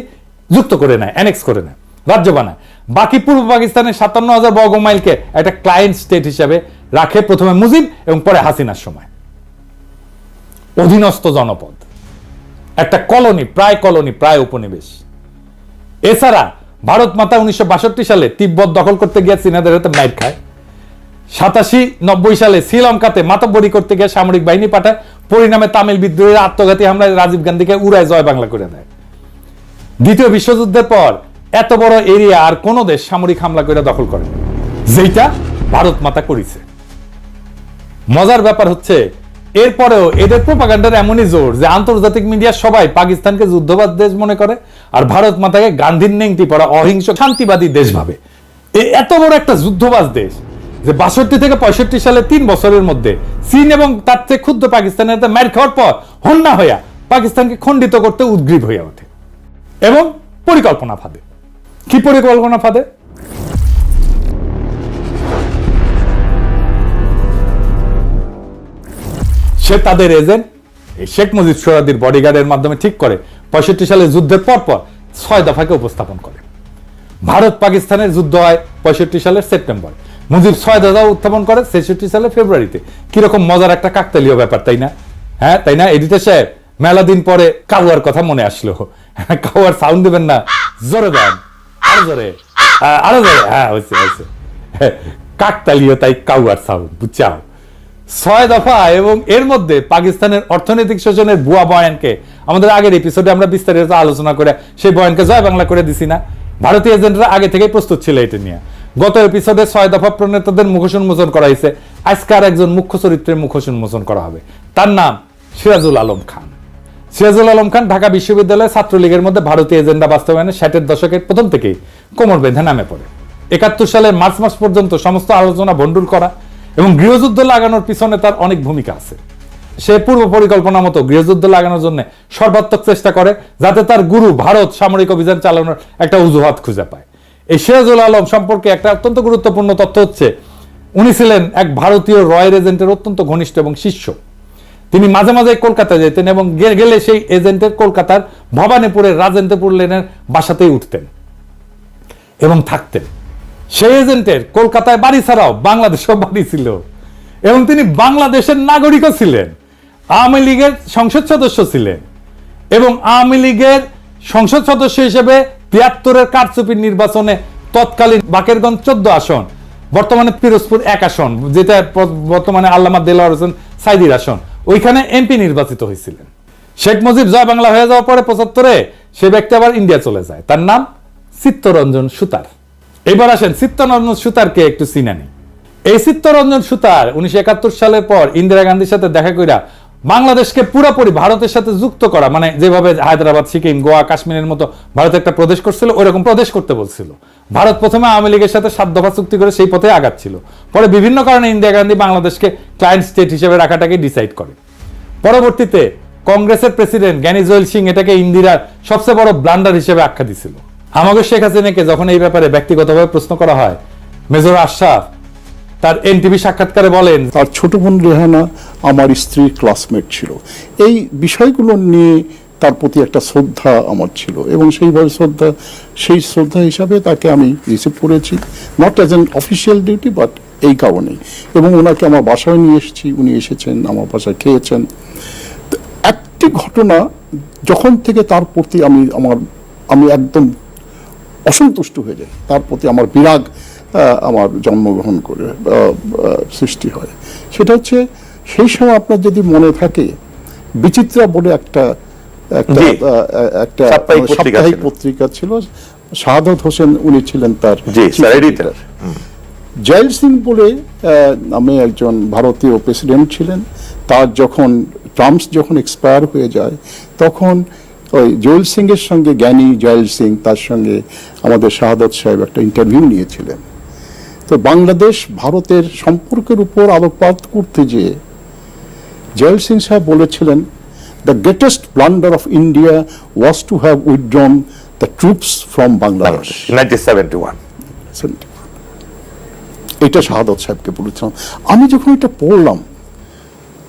যুক্ত করে নেয়, অ্যানেক্স করে নেয়, রাজ্য বানায়। বাকি পূর্ব পাকিস্তানের 57,000 বর্গমাইলকে একটা ক্লায়েন্ট স্টেট হিসেবে রাখে, প্রথমে মুজিব এবং পরে হাসিনার সময়। অধীনস্থ জনপদ, একটা কলোনি, প্রায় উপনিবেশ। এছাড়া ভারত মাতা 1962 সালে তিব্বত দখল করতে গিয়ে চীনাদের হাতে মাইর খায়। 87-90 সালে শ্রীলঙ্কাতে মাতব্বরি করতে গিয়ে সামরিক বাহিনী পাঠায়, পরিণামে তামিল বিদ্রোহীরা আত্মঘাতী হামলায় রাজীব গান্ধীকে উড়ায় জয় বাংলা করে দেয়। দ্বিতীয় বিশ্বযুদ্ধের পর এত বড় এরিয়া আর কোন দেশ সামরিক হামলা করে দখল করে, যেটা ভারত মাতা করেছে। মজার ব্যাপার হচ্ছে এরপরেও এদের প্রোপাগান্ডার এমনই জোর যে আন্তর্জাতিক মিডিয়া সবাই পাকিস্তানকে যুদ্ধবাদ দেশ মনে করে আর ভারত মাতাকে গান্ধীর নেংটি পড়া অহিংস শান্তিবাদী দেশ ভাবে। এত বড় একটা যুদ্ধবাজ দেশ যে 62 থেকে 65 সালে 3 বছরের মধ্যে চীন এবং তার চেয়ে ক্ষুদ্র পাকিস্তানের মার খাওয়ার পর হন্যা হইয়া পাকিস্তানকে খণ্ডিত করতে উদ্গ্রীব হইয়া ওঠে এবং পরিকল্পনা ফাঁদে। কি পরিকল্পনা ফাঁদে? সে তাদের এজেন্ট শেখ মুজিব সোহরাওয়ার্দীর বডিগার্ডের মাধ্যমে ঠিক করে 65 সালে যুদ্ধের পর 6 দফাকে উপস্থাপন করে। ভারত পাকিস্তানের যুদ্ধ হয় 65 সালের সেপ্টেম্বর, মুজিব 6 দফা উত্থাপন করে 66 সালের ফেব্রুয়ারিতে। কিরকম মজার একটা কাকতালীয় ব্যাপার, তাই না? তাই না এডিটর সাহেব? মেলা দিন পরে কাউয়ার কথা মনে আসলো। কাউয়ার সাউন্ড দেবেন না? জোরে দেন, আরো জোরে, আরো জোরে। হয়েছে কাকতালীয়, তাই কাউয়ার সাউন্ড, বুঝছাও? 6 দফা এবং এর মধ্যে পাকিস্তানের অর্থনৈতিক শোষণের ভুয়া বয়ানকে আমাদের আগের এপিসোডে আমরা বিস্তারিত আলোচনা করে সেই বয়ানকে জয় বাংলা করে দিছি না? ভারতীয় এজেন্টরা আগে থেকেই প্রস্তুত ছিল এটা নিয়ে। গত এপিসোডে 6 দফা প্রণেতাদের মুখোশ উন্মোচন করা হয়েছে। আজকে আর একজন মুখ্য চরিত্রের মুখোশ উন্মোচন করা হবে, তার নাম সিরাজুল আলম খান। সিরাজুল আলম খান ঢাকা বিশ্ববিদ্যালয়ের ছাত্রলীগের মধ্যে ভারতীয় এজেন্ডা বাস্তবায়নে 60-এর দশকের প্রথম থেকেই কোমর বেঁধে নামে পড়ে। 71 সালের মার্চ মাস পর্যন্ত সমস্ত আলোচনা ভণ্ডুল করা এবং গৃহযুদ্ধ লাগানোর পিছনে তার অনেক ভূমিকা আছে। সে পূর্ব পরিকল্পনা মতো গৃহযুদ্ধ লাগানোর জন্য সর্বাত্মক চেষ্টা করে, যাতে তার গুরু ভারত সামরিক অভিযান চালানোর একটা অজুহাত খুঁজে পায়। এই সিরাজুল আলম সম্পর্কে একটা অত্যন্ত গুরুত্বপূর্ণ তথ্য হচ্ছে, উনি ছিলেন এক ভারতীয় রয়্যাল এজেন্টের অত্যন্ত ঘনিষ্ঠ এবং শিষ্য। তিনি মাঝে মাঝে কলকাতা যেতেন এবং গেলে সেই এজেন্টের কলকাতার ভবানীপুরের রাজেন্দ্রপুর লেনের বাসাতেই উঠতেন এবং থাকতেন। সেই এজেন্টের কলকাতায় বাড়ি ছাড়াও বাংলাদেশেও বাড়ি ছিল এবং তিনি বাংলাদেশের নাগরিকও ছিলেন। আওয়ামী লীগের সংসদ সদস্য ছিলেন এবং আওয়ামী লীগের সংসদ সদস্য হিসেবে ৭২-এর কারচুপির নির্বাচনে তৎকালীন বাকেরগঞ্জ 14 আসন, বর্তমানে পিরোজপুর 1 আসন, যেটা বর্তমানে আল্লামা দেলোয়ার হোসেন সাইদির আসন, ওইখানে এমপি নির্বাচিত হয়েছিলেন। শেখ মুজিব জয় বাংলা হয়ে যাওয়ার পরে 75-এ সে ব্যক্তি আবার ইন্ডিয়া চলে যায়। তার নাম চিত্তরঞ্জন সুতার। এবার আসেন চিত্তরঞ্জন সুতারকে একটু চিনানি। এই চিত্তরঞ্জন সুতার 1971 সালের পর ইন্দিরা গান্ধীর সাথে দেখা কইরা বাংলাদেশকে পুরোপুরি ভারতের সাথে যুক্ত করা, মানে যেভাবে হায়দ্রাবাদ, সিকিম, গোয়া, কাশ্মীরের মতো ভারত একটা প্রদেশ করছিল, ওইরকম প্রদেশ করতে বলছিল। ভারত প্রথমে আওয়ামী লীগের সাথে 7 দফা চুক্তি করে সেই পথে আগাচ্ছিল। পরে বিভিন্ন কারণে ইন্দিরা গান্ধী বাংলাদেশকে ক্লায়েন্ট স্টেট হিসেবে রাখাটাকে ডিসাইড করে। পরবর্তীতে কংগ্রেসের প্রেসিডেন্ট জ্ঞানী জৈল সিং এটাকে ইন্দিরার সবচেয়ে বড় ব্লান্ডার হিসেবে আখ্যা দিছিল। আমাকে শেখ হাসিনাকে যখন এই ব্যাপারে ব্যক্তিগতভাবে প্রশ্ন করা হয়, মেজর আশরাফ তার এনটিভি সাক্ষাৎকারে বলেন, তার ছোট বোন রেহানা আমার স্ত্রীর ক্লাসমেট ছিল। এই বিষয়গুলো নিয়ে তার প্রতি একটা শ্রদ্ধা আমার ছিল এবং সেইভাবে সেই শ্রদ্ধা হিসাবে তাকে আমি রিসিভ করেছি, not as an official duty but এই কারণেই। এবং ওনাকে আমার বাসায় নিয়ে এসেছি, উনি এসেছেন আমার বাসায় খেয়েছেন। একটি ঘটনা যখন থেকে তার প্রতি আমি একদম অসন্তুষ্ট হয়ে যাই, তার প্রতি আমার বিরাগ আমার জন্মগ্রহণ করে সৃষ্টি হয়, সেটা হচ্ছে সেই সময় আপনার যদি মনে থাকে বিচিত্রা বলে একটা সাপ্তাহিক পত্রিকা ছিল, শাহাদত হোসেন উনি ছিলেন তার এডিটর। জয়েল সিং বলে নামে একজন ভারতীয় প্রেসিডেন্ট ছিলেন। তার যখন টার্মস যখন এক্সপায়ার হয়ে যায় তখন ওই জয়েল সিং এর সঙ্গে, জ্ঞানী জয়েল সিং, তার সঙ্গে আমাদের শাহাদত সাহেব একটা ইন্টারভিউ নিয়েছিলেন। তো বাংলাদেশ ভারতের সম্পর্কের উপর আলোকপাত করতে যেয়ে জয়েল সিং সাহেব বলেছিলেন, the greatest blunder of India was to have withdrawn the troops from Bangladesh 1971। এটা শাহাদত সাহেবকে বলেছিলাম। আমি যখন এটা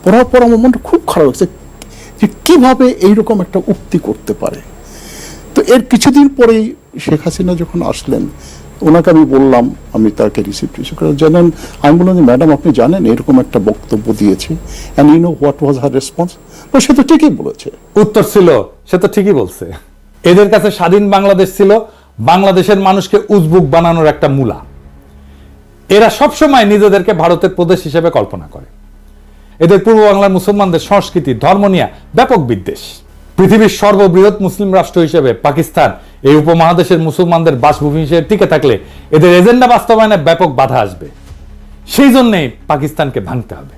পড়ার পর আমার মনটা খুব খারাপ লাগছে যে কিভাবে এইরকম একটা উক্তি করতে পারে। তো এর কিছুদিন পরেই শেখ হাসিনা যখন আসলেন, ওনাকে আমি বললাম, আমি তাকে রিসিভ করে জানেন, আমি বললাম যে ম্যাডাম আপনি জানেন এরকম একটা বক্তব্য দিয়েছি, and you know what was her response? সে তো ঠিকই বলেছে। উত্তর ছিল, সে তো ঠিকই বলছে। এদের কাছে স্বাধীন বাংলাদেশ ছিল বাংলাদেশের মানুষকে উজবুক বানানোর একটা মূলা। এরা সবসময় নিজেদেরকে ভারতের প্রদেশ হিসেবে কল্পনা করে। এদের পূর্ব বাংলার মুসলমানদের সংস্কৃতি, ধর্ম নিয়ে ব্যাপক বিদ্বেষ। পৃথিবীর সর্ববৃহৎ মুসলিম রাষ্ট্র হিসেবে পাকিস্তান এই উপমহাদেশের মুসলমানদের বাসভূমি হিসেবে টিকে থাকলে এদের এজেন্ডা বাস্তবায়নে ব্যাপক বাধা আসবে। সেই জন্যই পাকিস্তানকে ভাঙতে হবে।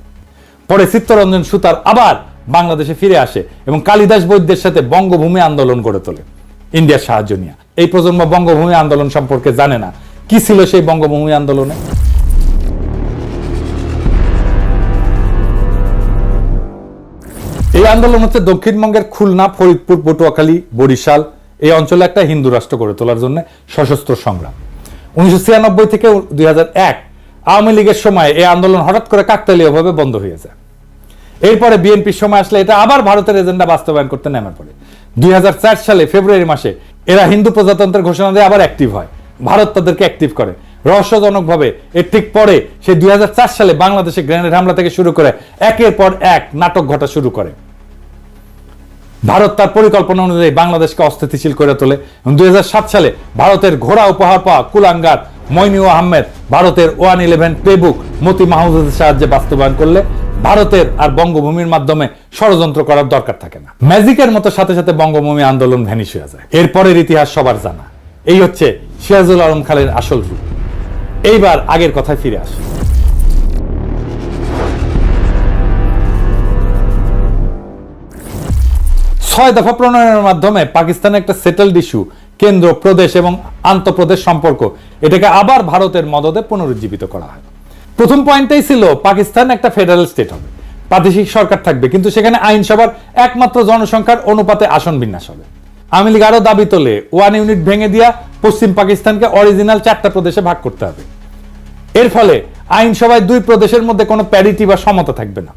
পরে চিত্তরঞ্জন সুতার আবার বাংলাদেশে ফিরে আসে এবং কালিদাস বৈদ্যের সাথে বঙ্গভূমি আন্দোলন গড়ে তোলে ইন্ডিয়ার সাহায্য নিয়ে। এই প্রজন্ম বঙ্গভূমি আন্দোলন সম্পর্কে জানে না। কি ছিল সেই বঙ্গভূমি আন্দোলনে? এই আন্দোলন হচ্ছে দক্ষিণবঙ্গের খুলনা, ফরিদপুর, পটুয়াখালী, বরিশাল এই অঞ্চলে একটা হিন্দু রাষ্ট্র গড়ে তোলার জন্য সশস্ত্র সংগ্রাম। 1996 থেকে 2001 আওয়ামী লীগের সময় এই আন্দোলন হঠাৎ করে কাকতালীয়ভাবে বন্ধ হয়ে যায়। এরপরে বিএনপির সময় আসলে এটা আবার ভারতের এজেন্ডা বাস্তবায়ন করতে নেমে পড়ে। 2004 সালে ফেব্রুয়ারি মাসে এরা হিন্দু প্রজাতন্ত্রের ঘোষণা দিয়ে আবার অ্যাক্টিভ হয়। ভারত তাদেরকে অ্যাক্টিভ করে রহস্যজনকভাবে। এর ঠিক পরে সে 2004 সালে বাংলাদেশে গ্রেনেড হামলা থেকে শুরু করে একের পর এক নাটক ঘটা শুরু করে। ভারত তার পরিকল্পনা অনুযায়ী বাংলাদেশকে অস্থিতিশীল করে তোলে এবং 2007 সালে ভারতের ঘোড়া উপহার পাওয়া কুলাঙ্গার মইনুল আহমেদ ভারতের 111 প্লেবুক মতি মাহমুদের সাহায্যে বাস্তবায়ন করলে ভারতের আর বঙ্গভূমির মাধ্যমে ষড়যন্ত্র করার দরকার থাকে না। ম্যাজিকের মতো সাথে সাথে বঙ্গভূমি আন্দোলন ভ্যানিশ হয়ে যায়। এরপরের ইতিহাস সবার জানা। এই হচ্ছে সিরাজুল আলম খানের আসল রূপ। এইবার আগের কথায় ফিরে আসে। 6 দফা প্রণয়নের মাধ্যমে পাকিস্তানের একটা সেটেলড ইস্যু, কেন্দ্র, প্রদেশ এবং আন্তঃপ্রদেশ সম্পর্ক, এটাকে আবার ভারতের মদদে পুনরুজ্জীবিত করা হয়। প্রথম পয়েন্টটাই ছিল পাকিস্তান একটা ফেডারেল স্টেট হবে, প্রাদেশিক সরকার থাকবে, কিন্তু সেখানে আইনসভার একমাত্র জনসংখ্যার অনুপাতে আসন বিন্যাস হবে। আওয়ামী লীগ আরো দাবি তোলে 1 ইউনিট ভেঙে দিয়া পশ্চিম পাকিস্তানকে অরিজিনাল 4টা প্রদেশে ভাগ করতে হবে। এর ফলে আইনসভায় 2 প্রদেশের মধ্যে কোনো প্যারিটি বা সমতা থাকবে না।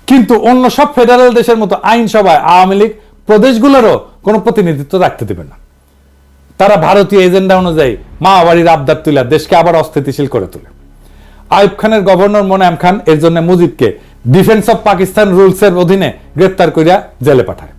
কিন্তু অন্য সব ফেডারেল দেশের মতো আইনসভায় আওয়ামী লীগ প্রদেশগুলোরও কোনো প্রতিনিধিত্ব রাখতে দেবে না। তারা ভারতীয় এজেন্ডা অনুযায়ী মাওবাড়ির আবদার তুলে দেশকে আবার অস্থিতিশীল করে তোলে। আইয়ুব খানের গভর্নর মোনায়েম খান এর জন্য মুজিবকে ডিফেন্স অফ পাকিস্তান রুলসের অধীনে গ্রেপ্তার করিয়া জেলে পাঠায়।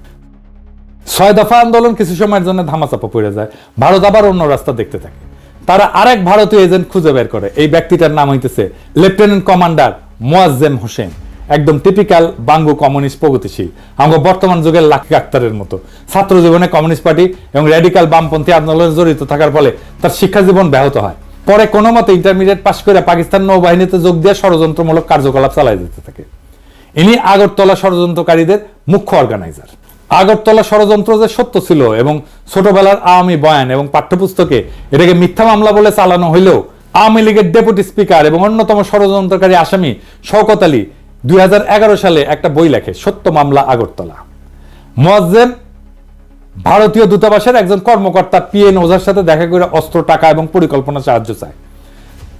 6 দফা আন্দোলন কিছু সময়ের জন্য ধামাচাপা পড়ে যায়, ভারত আবার অন্য রাস্তা দেখতে থাকে। তারা আরেক ভারতীয় এজেন্ট খুঁজে বের করে, এই ব্যক্তিটার নাম হইতেছে লেফটেন্যান্ট কমান্ডার মোয়াজ্জেম হোসেন, একদম টিপিক্যাল বাঙ্গু কমিউনিস্ট প্রগতিশীল, আমরা বর্তমান যুগের লাকি আক্তারের মতো। ছাত্র জীবনে কমিউনিস্ট পার্টি এবং র্যাডিক্যাল বামপন্থী আন্দোলনে জড়িত থাকার ফলে তার শিক্ষা জীবন ব্যাহত হয়। পরে কোনো মতে ইন্টারমিডিয়েট পাশ করে পাকিস্তান নৌবাহিনীতে যোগ দিয়ে ষড়যন্ত্রমূলক কার্যকলাপ চালাই যেতে থাকে। ইনি আগরতলা ষড়যন্ত্রকারীদের মুখ্য অর্গানাইজার। আগরতলা ষড়যন্ত্র যে সত্য ছিল এবং ছোটবেলার আওয়ামী বয়ান এবং পাঠ্যপুস্তকে এটাকে মিথ্যা মামলা বলে চালানো হইলেও আওয়ামী লীগের ডেপুটি স্পিকার এবং অন্যতম ষড়যন্ত্রকারী আসামি শওকত আলী 2011 সালে একটা বই লেখে, সত্য মামলা আগরতলা। মোয়াজ্জেম ভারতীয় দূতাবাসের একজন কর্মকর্তা পিএন ওঝার সাথে দেখা করে অস্ত্র, টাকা এবং পরিকল্পনা সাহায্য চায়।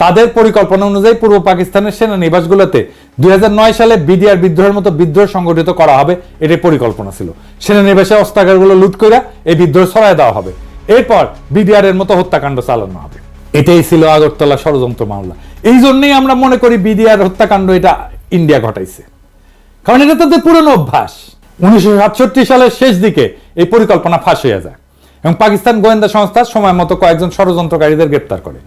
তাদের পরিকল্পনা অনুযায়ী পূর্ব পাকিস্তানের সেনানিবাসগুলোতে 2009 সালে বিডিআর বিদ্রোহের মতো বিদ্রোহ সংগঠিত করা হবে, এটাই পরিকল্পনা ছিল। সেনানিবাসে অস্ত্রাগারগুলো লুট করে এই বিদ্রোহ ছড়ায় দেওয়া হবে, এরপর বিডিআর এর মতো হত্যাকাণ্ড চালানো হবে। এটাই ছিল আগরতলা ষড়যন্ত্র মামলা। এই জন্যই আমরা মনে করি বিডিআর হত্যাকাণ্ড এটা ইন্ডিয়া ঘটাইছে, কারণ এটা তাদের পুরনো অভ্যাস। 1967 সালের শেষ দিকে এই পরিকল্পনা ফাঁস হয়ে যায় এবং পাকিস্তান গোয়েন্দা সংস্থা সময় মতো কয়েকজন ষড়যন্ত্রকারীদের গ্রেপ্তার করে।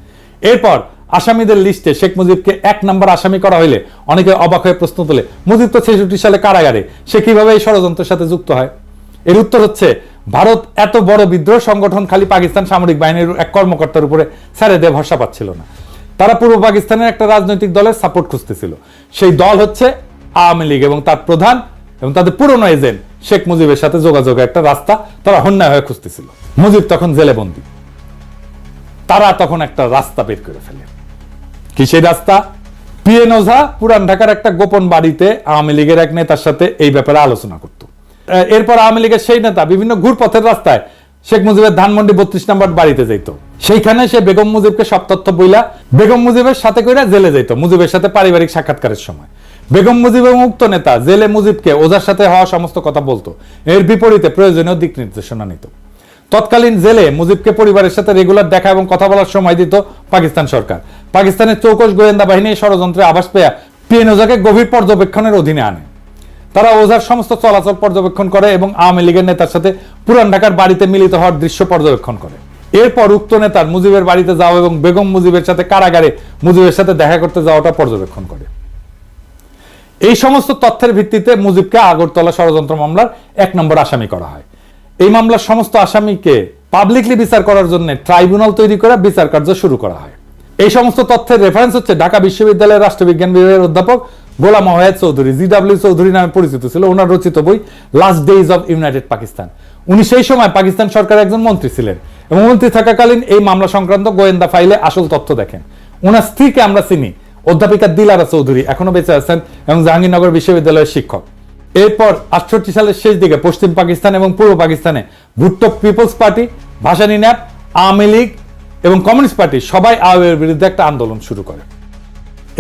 এরপর আসামিদের লিস্টে শেখ মুজিবকে 1 নম্বর আসামি করা হইলে অনেকে অবাক হয়ে প্রশ্ন তোলে, মুজিব তো 66 সালে কারাগারে, সে কিভাবে এই ষড়যন্ত্রের সাথে যুক্ত হয়? এর উত্তর হচ্ছে, ভারত এত বড় বিদ্রোহ সংগঠন খালি পাকিস্তান সামরিক বাহিনীর এক কর্মকর্তার উপরে ছেড়ে দিয়ে ভরসা পাচ্ছিল না। তারা পূর্ব পাকিস্তানের একটা রাজনৈতিক দলের সাপোর্ট খুঁজতেছিল। সেই দল হচ্ছে আওয়ামী লীগ এবং তার প্রধান এবং তাদের পুরনো এজেন্ট শেখ মুজিবের সাথে যোগাযোগের একটা রাস্তা তারা হন্যায় হয়ে খুঁজতেছিল। মুজিব তখন জেলে বন্দী, তারা তখন একটা রাস্তা বের করে ফেলে। কি সেই রাস্তা? পিএন ওঝা পুরান ঢাকার একটা গোপন বাড়িতে আওয়ামী লীগের এক নেতার সাথে এই ব্যাপারে আলোচনা করত। এরপর আওয়ামী লীগের সেই নেতা বিভিন্ন ঘুরপথের রাস্তায় শেখ মুজিবের ধানমন্ডি 32 নম্বর বাড়িতে যাইত। সেইখানে সে বেগম মুজিবকে সব তথ্য বইলা বেগম মুজিবের সাথে কইরা জেলে যাইত মুজিবের সাথে পারিবারিক সাক্ষাৎকারের সময়। বেগম মুজিব এবং উক্ত নেতা জেলে মুজিবকে ওঝার সাথে হওয়া সমস্ত কথা বলতো, এর বিপরীতে প্রয়োজনীয় দিক নির্দেশনা নিত। তৎকালীন জেলে মুজিবকে পরিবারের সাথে রেগুলার দেখা এবং কথা বলার সময় দিত পাকিস্তান সরকার। পাকিস্তানের চৌকস গোয়েন্দা বাহিনী ষড়যন্ত্রে আভাস পেয়ে পিএন ওঝাকে গভীর পর্যবেক্ষণের অধীনে আনে। তারা ওঝার সমস্ত চলাচল পর্যবেক্ষণ করে এবং আওয়ামী লীগের নেতার সাথে পুরান ঢাকার বাড়িতে মিলিত হওয়ার দৃশ্য পর্যবেক্ষণ করে। এরপর উক্ত নেতার মুজিবের বাড়িতে যাওয়া এবং বেগম মুজিবের সাথে কারাগারে মুজিবের সাথে দেখা করতে যাওয়াটা পর্যবেক্ষণ করে। এই সমস্ত তথ্যের ভিত্তিতে মুজিবকে আগরতলা ষড়যন্ত্র মামলার 1 নম্বর আসামি করা হয়। এই মামলার সমস্ত আসামিকে পাবলিকলি বিচার করার জন্য ট্রাইব্যুনাল তৈরি করে বিচার কার্য শুরু করা হয়। এই সমস্ত তথ্যের রেফারেন্স হচ্ছে ঢাকা বিশ্ববিদ্যালয়ের রাষ্ট্রবিজ্ঞান বিভাগের অধ্যাপক গোলাম ওয়াহেদ চৌধুরী, জিডব্লিউ চৌধুরী নামে পরিচিত ছিল, ওনার রচিত বই last days of United Pakistan. উনি সেই সময় পাকিস্তান সরকারের একজন মন্ত্রী ছিলেন এবং মন্ত্রী থাকাকালীন এই মামলা সংক্রান্ত গোয়েন্দা ফাইলে আসল তথ্য দেখেন। ওনার স্ত্রীকে আমরা চিনি, অধ্যাপিকা দিলারা চৌধুরী, এখনো বেঁচে আছেন এবং জাহাঙ্গীরনগর বিশ্ববিদ্যালয়ের শিক্ষক। এরপর 68 সালের শেষ দিকে পশ্চিম পাকিস্তান এবং পূর্ব পাকিস্তানে Bhutto Peoples Party, Bhashani NAP, Awami League এবং কমিউনিস্ট পার্টি সবাই আইয়ুবের বিরুদ্ধে একটা আন্দোলন শুরু করে।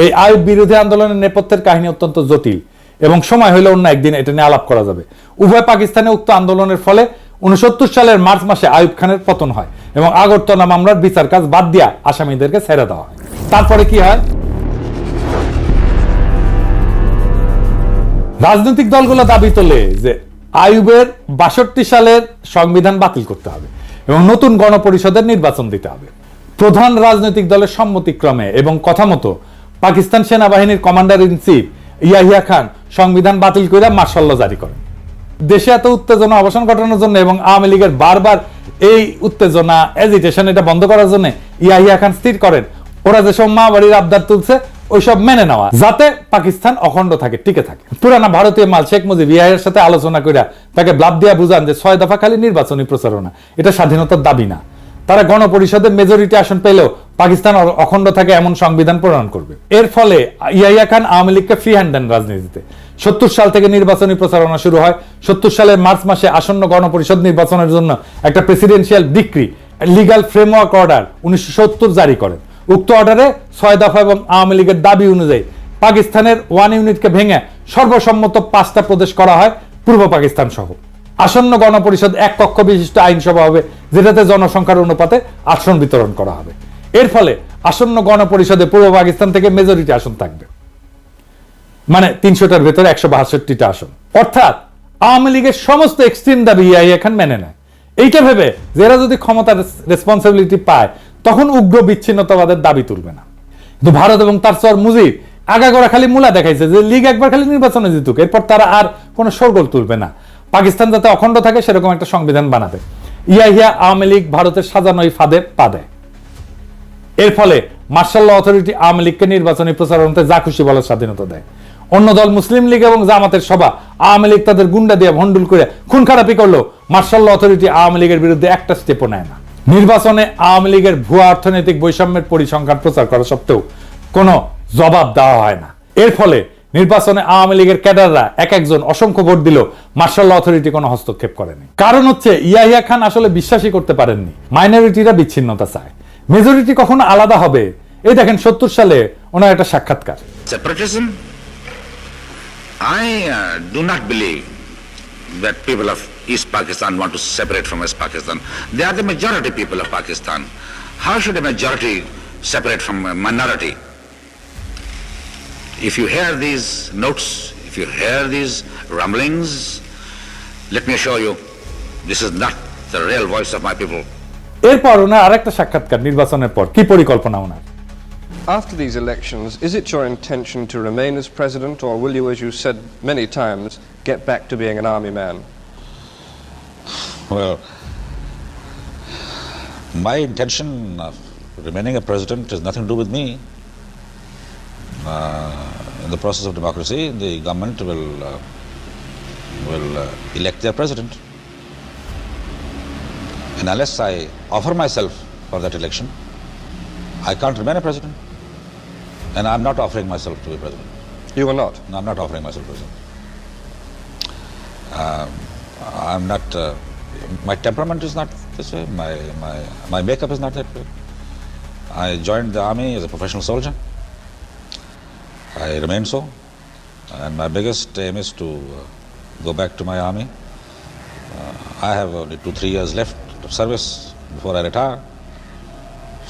এই আইয়ুব বিরোধী আন্দোলনের নেপথ্যের কাহিনী অত্যন্ত জটিল এবং সময় হলে অন্য একদিন এটা নিয়ে আলাপ করা যাবে। উভয় পাকিস্তানে উক্ত আন্দোলনের ফলে 69 সালের মার্চ মাসে আইয়ুব খানের পতন হয় এবং আগরতলা মামলার বিচার কাজ বাদ দিয়া আসামিদেরকে ছেড়ে দেওয়া হয়। তারপরে কি হয়? রাজনৈতিক দলগুলো দাবি তোলে যে আইয়ুবের 62 সালের সংবিধান বাতিল করতে হবে এবং নতুন গণপরিষদের নির্বাচন দিতে হবে। প্রধান রাজনৈতিক দলের সম্মতিক্রমে এবং কথা মতো পাকিস্তান সেনাবাহিনীর commander in chief Yahya Khan সংবিধান বাতিল করে মার্শাল ল জারি করেন। দেশে এত উত্তেজনা অবসান ঘটানোর জন্য এবং আওয়ামী লীগের বারবার এই উত্তেজনা এজিটেশন এটা বন্ধ করার জন্য ইয়াহিয়া খান স্থির করেন ওরা যেসব মা বাড়ির আবদার তুলছে ওইসব মেনে নেওয়া, যাতে পাকিস্তান অখণ্ড থাকে, টিকে থাকে। পুরানা ভারতীয় মাল শেখ মুজিব ইয়াহিয়ার সাথে আলোচনা করে তাকে ব্লাব দিয়া বুঝান যে 6 দফা খালি নির্বাচনী প্রচারণা, এটা স্বাধীনতার দাবি না। তারা গণপরিষদের মেজরিটি আসন পেলেও পাকিস্তান অখণ্ড থাকে এমন সংবিধান প্রণয়ন করবে। এর ফলে ইয়াহিয়া খান আওয়ামী লীগকে ফ্রি হ্যান্ড দেন রাজনীতিতে। 70 সাল থেকে নির্বাচনী প্রচারণা শুরু হয়। 70 সালের মার্চ মাসে আসন্ন গণপরিষদ নির্বাচনের জন্য একটা presidential decree legal framework order 1970 জারি করেন। উক্ত অর্ডারে 6 দফা এবং আওয়ামী লীগের দাবি অনুযায়ী পাকিস্তানের 1 ইউনিটকে ভেঙে সর্বসম্মত 5টা প্রদেশ করা হয় পূর্ব পাকিস্তান সহ। আসন্ন গণপরিষদ 1 কক্ষ বিশিষ্ট আইনসভা হবে, যেটাতে জনসংখ্যার অনুপাতে আসন বিতরণ করা হবে। এর ফলে আসন্ন গণপরিষদে পূর্ব পাকিস্তান থেকে মেজরিটি আসন থাকবে। মানে 300টার ভেতরে 162টা আসন। অর্থাৎ আওয়ামী লীগের সমস্ত এক্সট্রিম দাবি ইয়াহিয়া খান মেনে নেয়, এইটা ভেবে যে এরা যদি ক্ষমতার রেসপন্সিবিলিটি পায় তখন উগ্র বিচ্ছিন্নতাবাদের দাবি তুলবে না। কিন্তু ভারত এবং তার চর মুজিব আগাগোড়া খালি মূলা দেখাইছে যে লীগ একবার খালি নির্বাচনে জিতুক, এরপর তারা আর কোনো শোরগোল তুলবে না, পাকিস্তান যাতে অখণ্ড থাকে সেরকম একটা সংবিধান বানাবে। ইয়াহিয়া আওয়ামী লীগ ভারতের সাজানো এই ফাঁদে পা দেয়। এর ফলে মার্শাল ল অথরিটি আওয়ামী লীগকে নির্বাচনী প্রচারণাতে যা খুশি বলার স্বাধীনতা দেয়। অন্য দল মুসলিম লীগ এবং জামাতের সভা আওয়ামী লীগ তাদের গুন্ডা দিয়ে ভন্ডুল করে খুন খারাপি করলো, মার্শাল ল অথরিটি আওয়ামী লীগের বিরুদ্ধে একটা স্টেপও নেয় না। নির্বাচনে আওয়ামী লীগের ভুয়া অর্থনৈতিক বৈষম্যের পরিসংখ্যান প্রচার করা সত্ত্বেও কোনো জবাব দেওয়া হয় না। এর ফলে নির্বাচনে আওয়ামী লীগের ক্যাডাররা এক একজন অসংখ্য ভোট দিল, মার্শাল ল অথরিটি কোনো হস্তক্ষেপ করেনি। কারণ হচ্ছে ইয়াহিয়া খান আসলে বিশ্বাসই করতে পারেননি মাইনরিটিরা বিচ্ছিন্নতা চায়, মেজরিটি কখনো আলাদা হবে। এই দেখেন 70 সালে ওনার একটা সাক্ষাৎকার। Separatism? I do not believe that people of East Pakistan want to separate from West Pakistan. They are the majority people of Pakistan. How should a majority separate from a minority? If you hear these notes, if you hear these rumblings, let me assure you, this is not the real voice of my people. এরপর ওনার আরেকটা সাক্ষাৎকার নির্বাচনের পর, কি পরিকল্পনা ওনার। After these elections, is it your intention to remain as president, or will you, as you said many times, get back to being an army man? Well, my intention of remaining a president has nothing to do with me. In the process of democracy, the government will elect their president. And unless I offer myself for that election, I can't remain a president. And I'm not offering myself to be president. You are not? No, I'm not offering myself president. I'm not, my temperament is not this way, my makeup is not that way. I joined the army as a professional soldier. I remain so. And my biggest aim is to go back to my army. I have only 2-3 years left of service before I retire.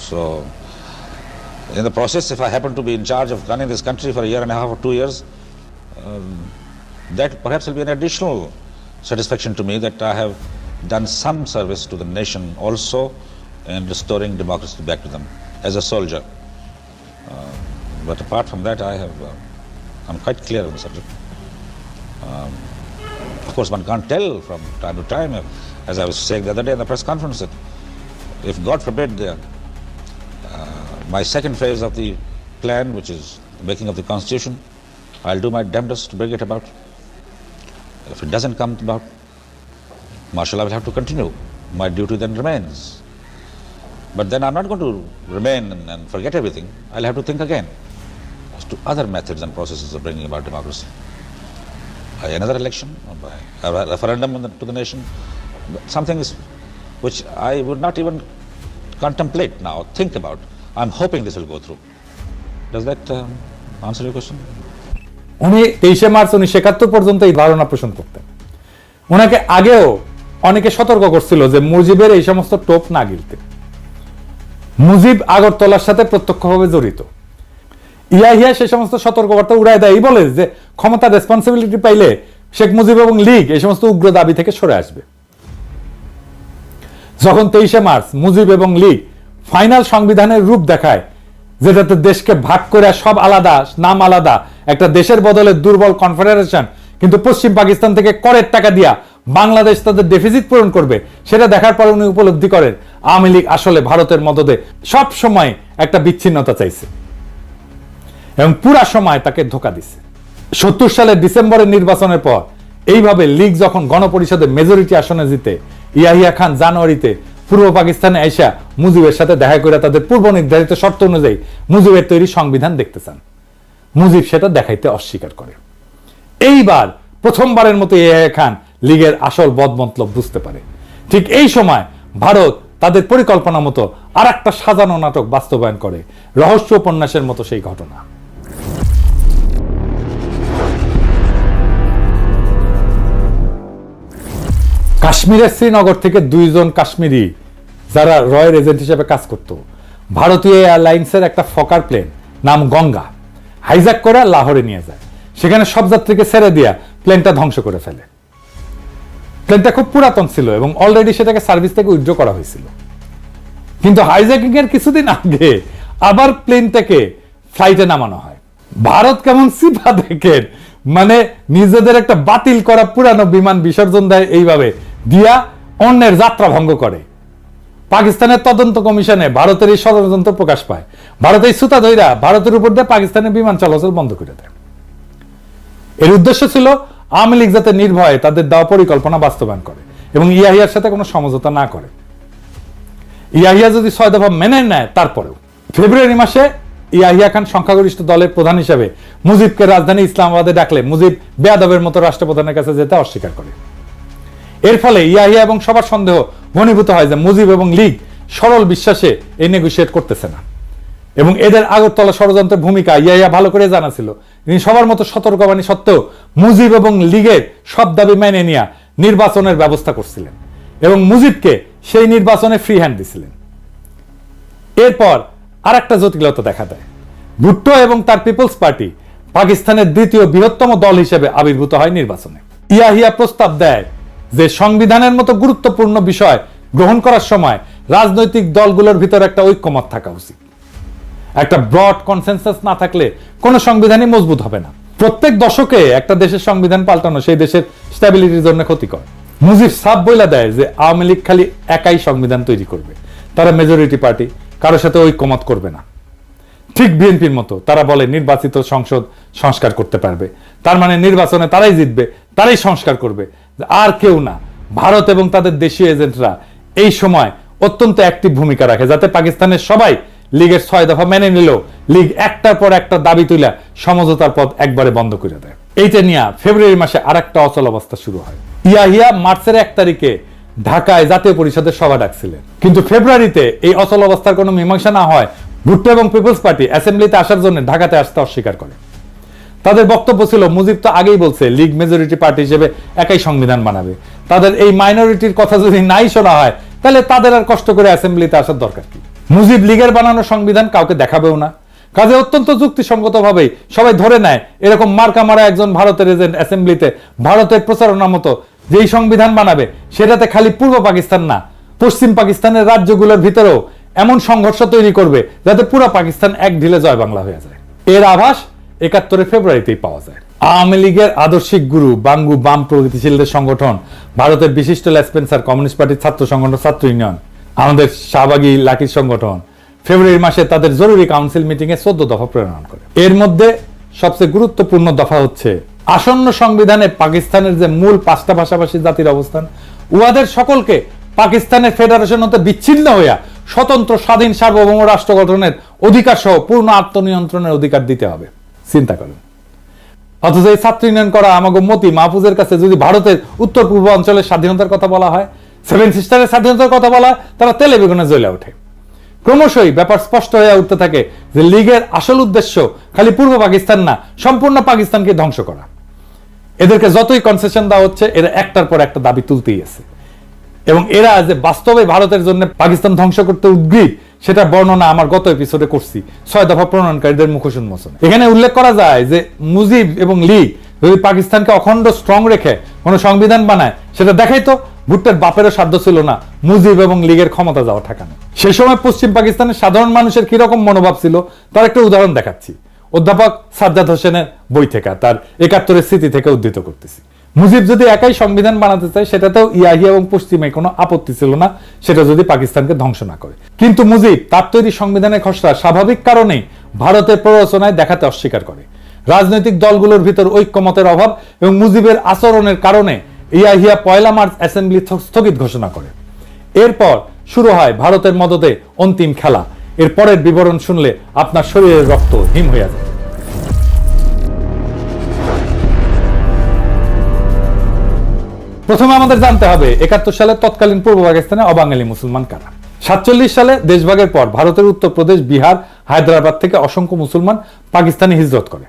So, in the process, if I happen to be in charge of running this country for a year and a half or 2 years, that perhaps will be an additional satisfaction to me that I have done some service to the nation also in restoring democracy back to them as a soldier. But apart from that, I'm quite clear on the subject. Of course, one can't tell from time to time, as I was saying the other day in the press conference, that if God forbid my second phase of the plan, which is the making of the constitution, I'll do my damnedest to bring it about. If it doesn't come about, martial law will have to continue. My duty then remains. But then I'm not going to remain and forget everything. I'll have to think again as to other methods and processes of bringing about democracy. By another election, or by a referendum to the nation, something which I would not even contemplate now, think about. I'm hoping this will go through. Does that answer your question? উনি 23 মার্চ 1971 পর্যন্ত এই ধারণা পোষণ করতেন। ওনাকে আগেও অনেকে সতর্ক করছিল যে মুজিবের এই সমস্ত টোপ না গিলতে। মুজিব আগরতলার সাথে প্রত্যক্ষভাবে জড়িত। ইয়াহিয়া সেই সমস্ত সতর্কবার্তা উড়ায় দেয়, বলে যে ক্ষমতার রেসপন্সিবিলিটি পাইলে শেখ মুজিব এবং লীগ এই সমস্ত উগ্র দাবি থেকে সরে আসবে। যখন 23 মার্চ মুজিব এবং লীগ ফাইনাল সংবিধানের রূপ দেখায়, যেটাতে দেশকে ভাগ করে সব আলাদা, নাম আলাদা, একটা দেশের বদলে দুর্বল কনফেডারেশন, কিন্তু পশ্চিম পাকিস্তান থেকে করের টাকা দিয়া বাংলাদেশ তাদের ডেফিসিট পূরণ করবে, সেটা দেখার পর উনি উপলব্ধি করেন আওয়ামী লীগ আসলে ভারতের মদদে সব সময় একটা বিচ্ছিন্নতা চাইছে এবং পুরা সময় তাকে ধোঁকা দিছে। 70 সালের ডিসেম্বরের নির্বাচনের পর এইভাবে লীগ যখন গণপরিষদে মেজরিটি আসনে জিতে, ইয়াহিয়া খান জানুয়ারিতে পূর্ব পাকিস্তানে আইসা মুজিবের সাথে দেখা করে তাদের পূর্ব নির্ধারিত শর্ত অনুযায়ী মুজিবের তৈরি সংবিধান দেখতে চান। মুজিব সেটা দেখাইতে অস্বীকার করে। এইবার প্রথমবারের মতো ইয়াহিয়া খান লীগের আসল বদমতলব বুঝতে পারে। ঠিক এই সময় ভারত তাদের পরিকল্পনা মতো আর একটা সাজানো নাটক বাস্তবায়ন করে, রহস্য উপন্যাসের মতো সেই ঘটনা। কাশ্মীরের শ্রীনগর থেকে 2 জন কাশ্মীরি যারা রয়ের এজেন্ট হিসেবে কাজ করত, ভারতীয় এয়ারলাইন্সের একটা ফকার প্লেন নাম গঙ্গা হাইজ্যাক করে লাহোরে নিয়ে যায়। সেখানে সব যাত্রীকে ছেড়ে দিয়া প্লেনটা ধ্বংস করে ফেলে। প্লেনটা খুব পুরাতন ছিল এবং অলরেডি সেটাকে সার্ভিস থেকে উইথড্র করা হয়েছিল, কিন্তু হাইজ্যাকিং এর কিছুদিন আগে আবার প্লেনটাকে ফ্লাইটে নামানো হয়। ভারত কেমন সিপা দেখেন, মানে নিজেদের একটা বাতিল করা পুরানো বিমান বিসর্জন দেয় এইভাবে দিয়া অন্যের যাত্রা ভঙ্গ করে। পাকিস্তানের তদন্ত কমিশনে ভারতের এই ষড়যন্ত্র প্রকাশ পায়। ভারত এই সুতা ধইরা ভারতের উপর দিয়ে পাকিস্তানের বিমান চলাচল বন্ধ করে দেয়। এর উদ্দেশ্য ছিল আওয়ামী লীগ যাতে নির্ভয়ে তাদের দেওয়া পরিকল্পনা বাস্তবায়ন করে এবং ইয়াহিয়ার সাথে কোনো সমঝোতা না করে। ইয়াহিয়া যদি 6 দফা মেনে নেয়, তারপরেও ফেব্রুয়ারি মাসে ইয়াহিয়া খান সংখ্যাগরিষ্ঠ দলের প্রধান হিসেবে মুজিবকে রাজধানী ইসলামাবাদে ডাকলে মুজিব বেয়াদবের মতো রাষ্ট্রপ্রধানের কাছে যেতে অস্বীকার করে। এর ফলে ইয়াহিয়া এবং সবার সন্দেহ ঘনীভূত হয় যে মুজিব এবং লীগ সরল বিশ্বাসে এই নেগোশিয়েট করতেছে না এবং এদের আগরতলা ষড়যন্ত্রের ভূমিকা ইয়াহিয়া ভালো করে জানা ছিল। তিনি সবার মতো সতর্কবাণী সত্ত্বেও মুজিব এবং লীগের সব দাবি মেনে নিয়ে নির্বাচনের ব্যবস্থা করছিলেন এবং মুজিবকে সেই নির্বাচনে ফ্রি হ্যান্ড দিছিলেন। এরপর আর একটা জটিলতা দেখা দেয়। ভুট্টো এবং তার পিপলস পার্টি পাকিস্তানের দ্বিতীয় বৃহত্তম দল হিসেবে আবির্ভূত হয় নির্বাচনে। ইয়াহিয়া প্রস্তাব দেয় যে সংবিধানের মতো গুরুত্বপূর্ণ বিষয় গ্রহণ করার সময় রাজনৈতিক দলগুলোর ভিতর একটা ঐক্যমত থাকা উচিত। একটা ব্রড কনসেনসাস না থাকলে কোনো সংবিধানই মজবুত হবে না। প্রত্যেক দশকে একটা দেশের সংবিধান পাল্টানো সেই দেশের স্ট্যাবিলিটির জন্য ক্ষতিকর। মুজিব সাফ বইলা দেয় যে আওয়ামী লীগ খালি একাই সংবিধান তৈরি করবে, তারা মেজরিটি পার্টি, কারোর সাথে ঐক্যমত করবে না। ঠিক বিএনপির মতো তারা বলে নির্বাচিত সংসদ সংস্কার করতে পারবে, তার মানে নির্বাচনে তারাই জিতবে, তারাই সংস্কার করবে, আর কেউ না। ভারত এবং তাদের দেশীয় এজেন্টরা এই সময় অত্যন্ত অ্যাক্টিভ ভূমিকা রাখে যাতে পাকিস্তানের সবাই লীগের 6 দফা মেনে নিলেও লীগ একটার পর একটা দাবি তুলে সমঝোতার পথ একবারে বন্ধ করে দেয়। এইটা নিয়ে ফেব্রুয়ারি মাসে আর একটা অচল অবস্থা শুরু হয়। ইয়াহিয়া মার্চের 1 তারিখে ঢাকায় জাতীয় পরিষদের সভা ডাকছিলেন, কিন্তু ফেব্রুয়ারিতে এই অচল অবস্থার কোনো মীমাংসা না হয় ভুট্টো এবং পিপলস পার্টি অ্যাসেম্বলিতে আসার জন্য ঢাকাতে আসতে অস্বীকার করে। তাদের বক্তব্য ছিল মুজিব তো আগেই বলছে লীগ মেজরিটি পার্টি হিসেবে একাই সংবিধান বানাবে, তাদের এই মাইনরিটির কথা যদি নাই শোনা হয় তাহলে তাদের আর কষ্ট করে অ্যাসেম্বলিতে আসার দরকার কি। মুজিব লীগের বানানো সংবিধান কাউকে দেখাবেও না, কাজে অত্যন্ত যুক্তিসঙ্গতভাবেই সবাই ধরে নেয় এরকম মার্কা মারা একজন ভারতের এজেন্ট অ্যাসেম্বলিতে ভারতের প্রচারণা মতো যেই সংবিধান বানাবে সেটাতে খালি পূর্ব পাকিস্তান না, পশ্চিম পাকিস্তানের রাজ্যগুলোর ভিতরেও এমন সংঘর্ষ তৈরি করবে যাতে পুরো পাকিস্তান এক ঢিলে জয় বাংলা হয়ে যায়। এর আভাস 71 ফেব্রুয়ারিতেই পাওয়া যায়। আওয়ামী লীগের আদর্শিক গুরু বাঙ্গু বাম প্রগতিশীলদের সংগঠন, ভারতের বিশিষ্ট লেসপেন্সার কমিউনিস্ট পার্টির ছাত্র সংগঠন ছাত্র ইউনিয়ন, আমাদের শাহবাগী লাকির সংগঠন ফেব্রুয়ারি মাসে তাদের জরুরি কাউন্সিল মিটিং এ 14 দফা প্রণয়ন করে। এর মধ্যে সবচেয়ে গুরুত্বপূর্ণ দফা হচ্ছে আসন্ন সংবিধানে পাকিস্তানের যে মূল 5টা ভাষাভাষী জাতির অবস্থান, উহাদের সকলকে পাকিস্তানের ফেডারেশন হতে বিচ্ছিন্ন হইয়া স্বতন্ত্র স্বাধীন সার্বভৌম রাষ্ট্র গঠনের অধিকার সহ পূর্ণ আত্মনিয়ন্ত্রণের অধিকার দিতে হবে। চিন্তা করেন, অথচ এই ছাত্র ইউনিয়ন করা আমাকে মতি মাহফুজের কাছে যদি ভারতের উত্তর পূর্ব অঞ্চলের স্বাধীনতার কথা বলা হয়, 7 সিস্টারের স্বাধীনতার কথা বলা হয়, তারা তেলে বেগুনে জ্বলে ওঠে। ক্রমশই ব্যাপার স্পষ্ট হয়ে উঠতে থাকে যে লীগের আসল উদ্দেশ্য খালি পূর্ব পাকিস্তান না, সম্পূর্ণ পাকিস্তানকে ধ্বংস করা। এদেরকে যতই কনসেশন দেওয়া হচ্ছে এরা একটার পর একটা দাবি তুলতেই আছে এবং এরা যে বাস্তবে ভারতের জন্য পাকিস্তান ধ্বংস করতে উদ্গ্রীব সেটা বর্ণনা আমার গত এপিসোডে করছি 6 দফা প্রণয়নকারীদের মুখোশ উন্মোচন। এখানে উল্লেখ করা যায় যে মুজিব এবং লীগ যদি পাকিস্তানকে অখণ্ড স্ট্রং রেখে কোনো সংবিধান বানায় সেটা দেখাই তো ভুট্টোর বাপেরও সাধ্য ছিল না মুজিব এবং লীগের ক্ষমতা যাওয়া ঠেকানো। সে সময় পশ্চিম পাকিস্তানের সাধারণ মানুষের কিরকম মনোভাব ছিল তার একটা উদাহরণ দেখাচ্ছি, অধ্যাপক সাজ্জাদ হোসেনের বই থেকে, তার 71 স্মৃতি থেকে উদ্ধৃত করতেছি। মুজিব যদি একাই সংবিধান বানাতে চায় সেটাতেও ইয়াহিয়া এবং পশ্চিমে কোনো আপত্তি ছিল না, সেটা যদি পাকিস্তানকে ধ্বংস না করে। কিন্তু মুজিব তার তৈরি সংবিধানের খসড়া স্বাভাবিক কারণেই ভারতের প্ররোচনায় দেখাতে অস্বীকার করে। রাজনৈতিক দলগুলোর ভিতর ঐক্যমতের অভাব এবং মুজিবের আচরণের কারণে ইয়াহিয়া 1 মার্চ অ্যাসেম্বলি স্থগিত ঘোষণা করে। এরপর শুরু হয় ভারতের মদতে অন্তিম খেলা। এর পরের বিবরণ শুনলে আপনার শরীরের রক্ত হিম হয়ে যায়। প্রথমে আমাদের জানতে হবে 71 সালে তৎকালীন পূর্ব পাকিস্তানে অবাঙালি মুসলমান কারা। 47 সালে দেশভাগের পর ভারতের উত্তরপ্রদেশ, বিহার, হায়দ্রাবাদ থেকে অসংখ্য মুসলমান পাকিস্তানে হিজরত করে।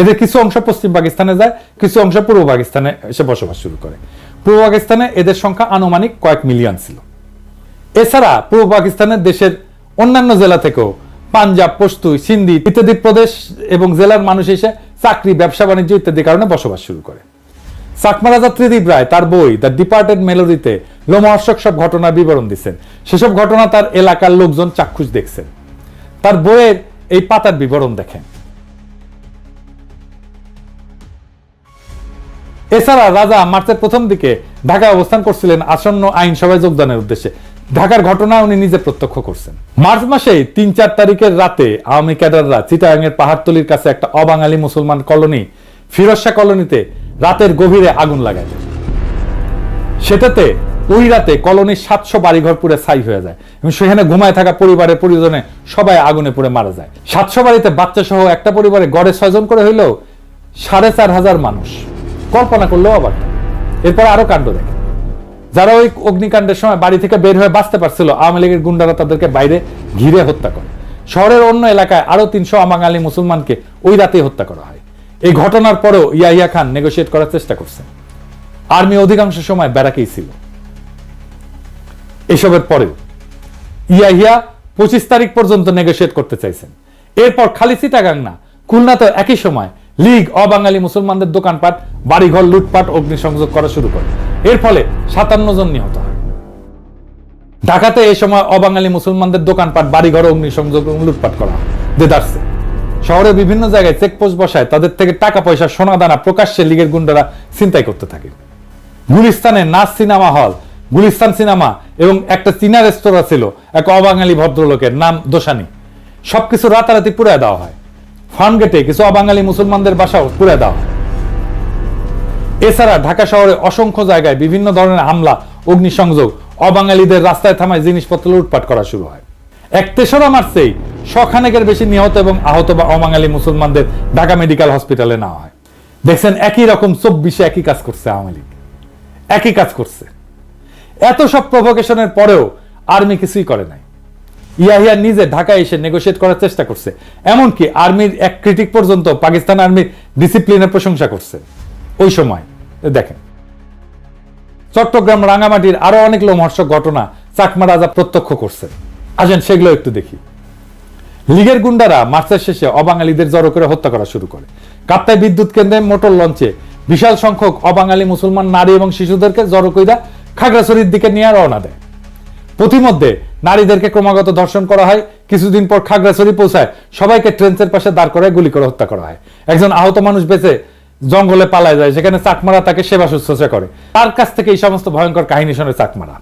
এদের কিছু অংশ পশ্চিম পাকিস্তানে যায়, কিছু অংশ পূর্ব পাকিস্তানে এসে বসবাস শুরু করে। পূর্ব পাকিস্তানে এদের সংখ্যা আনুমানিক কয়েক মিলিয়ন ছিল। এছাড়া পূর্ব পাকিস্তানের দেশের অন্যান্য জেলা থেকেও পাঞ্জাব, পশতু, সিন্ধি ইত্যাদি প্রদেশ এবং জেলার মানুষ এসে চাকরি, ব্যবসা বাণিজ্য ইত্যাদি কারণে বসবাস শুরু করে। চাকমা রাজা ত্রিদিব রায় তার বই দ্য ডিপার্টেড মেলোডিতে লোমহর্ষক সব ঘটনার বিবরণ দিচ্ছেন। সেসব ঘটনা তার এলাকার লোকজন চাক্ষুষ দেখছেন। তার বইয়ের এই পাতার বিবরণ দেখেন। এছাড়া রাজা মার্চের প্রথম দিকে ঢাকায় অবস্থান করছিলেন আসন্ন আইনসভায় যোগদানের উদ্দেশ্যে। ঢাকার ঘটনা উনি নিজে প্রত্যক্ষ করছেন। মার্চ মাসে 3-4 তারিখের রাতে আওয়ামী ক্যাডাররা চিটাগাংয়ের পাহাড়তলির কাছে একটা অবাঙালি মুসলমান কলোনি ফিরোজ শাহ কলোনিতে রাতের গভীরে আগুন লাগায় দেয়। সেটাতে ওই রাতে কলোনির 700 বাড়িঘর পুড়ে ছাই হয়ে যায় এবং সেখানে ঘুমায় থাকা পরিবারের পরিজনে সবাই আগুনে পুড়ে মারা যায়। 700 বাড়িতে বাচ্চা সহ একটা পরিবারে গড়ে 6 জন করে হইলেও 4500 মানুষ। কল্পনা করলেও অবাক। এরপর আরো কাণ্ড দেখে, যারা ওই অগ্নিকাণ্ডের সময় বাড়ি থেকে বের হয়ে বাঁচতে পারছিল, আওয়ামী লীগের গুন্ডারা তাদেরকে বাইরে ঘিরে হত্যা করে। শহরের অন্য এলাকায় আরো 300 অবাঙালি মুসলমানকে ওই রাতেই হত্যা করা হয়। এই ঘটনার পরেও ইয়াহিয়া খান নেগোশিয়েট করার চেষ্টা করছেন। আর্মি অধিকাংশ সময় ব্যারাকেই ছিল। এসবের পরেও ইয়াহিয়া 25 তারিখ পর্যন্ত নেগোশিয়েট করতে চাইছেন। এরপর খালি চিটাগাং না, খুলনাতে একই সময় লীগ অবাঙালি মুসলমানদের দোকানপাট, বাড়িঘর লুটপাট, অগ্নিসংযোগ করা শুরু করে। এর ফলে 57 জন নিহত হয়। ঢাকাতে এই সময় অবাঙালি মুসলমানদের দোকানপাট, বাড়িঘর, অগ্নিসংযোগ এবং লুটপাট করা হয় দেদারসে। শহরের বিভিন্ন জায়গায় চেকপোস্ট বসায় তাদের থেকে টাকা পয়সা, সোনা দানা প্রকাশ্যে লীগের গুন্ডারা ছিনতাই করতে থাকে। গুলিস্তানে নাচ সিনেমা হল, গুলিস্তান সিনেমা এবং একটা চীনা রেস্তোরাঁ ছিল এক অবাঙালি ভদ্রলোকের, নাম দোসানি। সবকিছু রাতারাতি পুড়ে দেওয়া হয়। ফার্মগেটে কিছু অবাঙালি মুসলমানদের বাসাও পুড়ে দেওয়া হয়। এছাড়া ঢাকা শহরে অসংখ্য জায়গায় বিভিন্ন ধরনের হামলা, অগ্নিসংযোগ, অবাঙালিদের রাস্তায় থামায় জিনিসপত্র লুটপাট করা শুরু হয়। 3 মার্চেই 100 খানেকের বেশি নিহত এবং আহত বা অবাঙালি মুসলমানদের ঢাকা মেডিকেল হসপিটালে নেওয়া হয়। দেখছেন, একই রকম 24-এ একই কাজ করছে আওয়ামী লীগ, একই কাজ করছে। এত সব প্রভোকেশনের পরেও আর্মি কিছুই করে নাই। ইয়াহিয়া নিজে ঢাকায় এসে নেগোশিয়েট করার চেষ্টা করছে। এমনকি আর্মির এক ক্রিটিক পর্যন্ত পাকিস্তান আর্মির ডিসিপ্লিনের প্রশংসা করছে ওই সময়। দেখেন, চট্টগ্রাম, রাঙ্গামাটির আরো অনেক লোমহর্ষক ঘটনা চাকমা রাজা প্রত্যক্ষ করছে। আসেন সেগুলো একটু দেখি। লীগের গুন্ডারা মার্চের শেষে অবাঙালিদের জড়ো করে হত্যা করা শুরু করে। কাপ্তাই বিদ্যুৎ কেন্দ্রে মোটর লঞ্চে বিশাল সংখ্যক অবাঙালি মুসলমান নারী এবং শিশুদেরকে জড়ো কইরা খাগড়াছড়ির দিকে নিয়ে রওনা দেয়। প্রতিমধ্যে নারীদেরকে ক্রমাগত ধর্ষণ করা হয়। কিছুদিন পর খাগড়াছড়ি পৌঁছায় সবাইকে ট্রেন্সের পাশে দাঁড় করায় গুলি করে হত্যা করা হয়। একজন আহত মানুষ বেঁচে জঙ্গলে পালায় যায়, সেখানে চাকমারা তাকে সেবা শুশ্রূষা করে। তার কাছ থেকে এই সমস্ত ভয়ঙ্কর কাহিনী শোনে চাকমারা।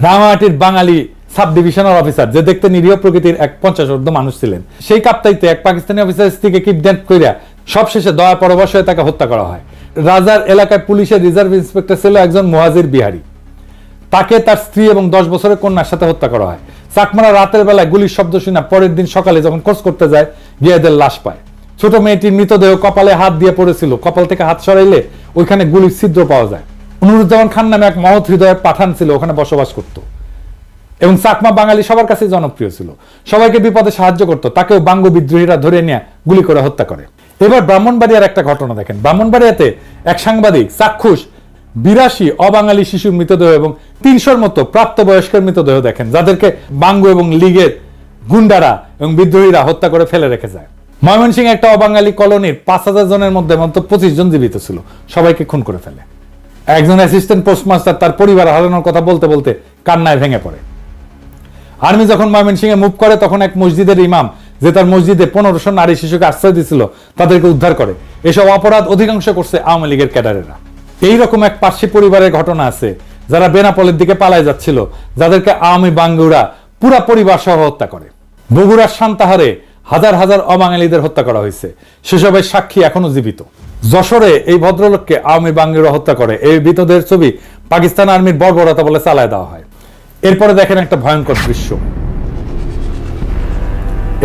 রাঙামাটির বাঙালি সাব ডিভিশনাল অফিসার, যে দেখতে নিরীহ প্রকৃতির এক 50 মানুষ ছিলেন, সেই কাপ্তাইতে এক পাকিস্তানি অফিসার স্ত্রীকে কিডন্যাপ কইরা সবশেষে দয়া পরবশ হয়ে তাকে হত্যা করা হয়। রাজার এলাকায় পুলিশের রিজার্ভ ইন্সপেক্টর ছিল একজন মুহাজির বিহারি। তাকে তার স্ত্রী এবং 10 বছরের কন্যার সাথে হত্যা করা হয়। চাকমারা রাতের বেলায় গুলির শব্দ শুনে পরের দিন সকালে যখন খোঁজ করতে যায়, গিয়ে এদের লাশ পায়। ছোট মেয়েটির মৃতদেহ কপালে হাত দিয়ে পড়েছিল। কপাল থেকে হাত সরাইলে ওইখানে গুলির ছিদ্র পাওয়া যায়। নুরুজ্জামান খান নামে এক মহৎ হৃদয়ের পাঠান ছিল, ওখানে বসবাস করত এবং চাকমা বাঙালি সবার কাছে জনপ্রিয় ছিল। সবাইকে বিপদে সাহায্য করত। তাকেও বাঙ্গু বিদ্রোহীরা ধরে নিয়ে গুলি করে হত্যা করে। এবার ব্রাহ্মণবাড়িয়ার একটা ঘটনা দেখেন। ব্রাহ্মণবাড়িয়াতে এক সাংবাদিক চাক্ষুষ 82 অবাঙালি শিশুর মৃতদেহ এবং 300-র মতো প্রাপ্তবয়স্কের মৃতদেহ দেখেন, যাদেরকে বাঙ্গু এবং লীগের গুন্ডারা এবং বিদ্রোহীরা হত্যা করে ফেলে রেখে যায়। ময়মনসিংহে একটা অবাঙালি কলোনির 5000 জনের মধ্যে মাত্র 25 জন জীবিত ছিল। সবাইকে খুন করে ফেলে। একজন অ্যাসিস্ট্যান্ট পোস্টমাস্টার তার পরিবার হারানোর কথা বলতে বলতে কান্নায় ভেঙে পড়ে। আর্মি যখন ময়মনসিংহে মুভ করে, তখন এক মসজিদের ইমাম, যে তার মসজিদে 1500 নারী শিশুকে আশ্রয় দিয়েছিল, তাদেরকে উদ্ধার করে। এসব অপরাধ অধিকাংশ করছে আওয়ামী লীগের ক্যাডারেরা। এইরকম এক পার্সি পরিবারের ঘটনা আছে, যারা বেনাপোলের দিকে পালায় যাচ্ছিল, যাদেরকে আওয়ামী বাঙ্গুরা পুরা পরিবার সহ হত্যা করে। বগুড়ার সান্তাহারে হাজার হাজার অবাঙালিদের হত্যা করা হয়েছে। সেসবের সাক্ষী এখনো জীবিত। যশোরে এই ভদ্রলোককে আওয়ামী বাঙ্গুরা হত্যা করে। এই মৃতদের ছবি পাকিস্তান আর্মির বর্বরতা বলে চালায় দেওয়া হয়। এরপরে দেখেন একটা ভয়ঙ্কর দৃশ্য।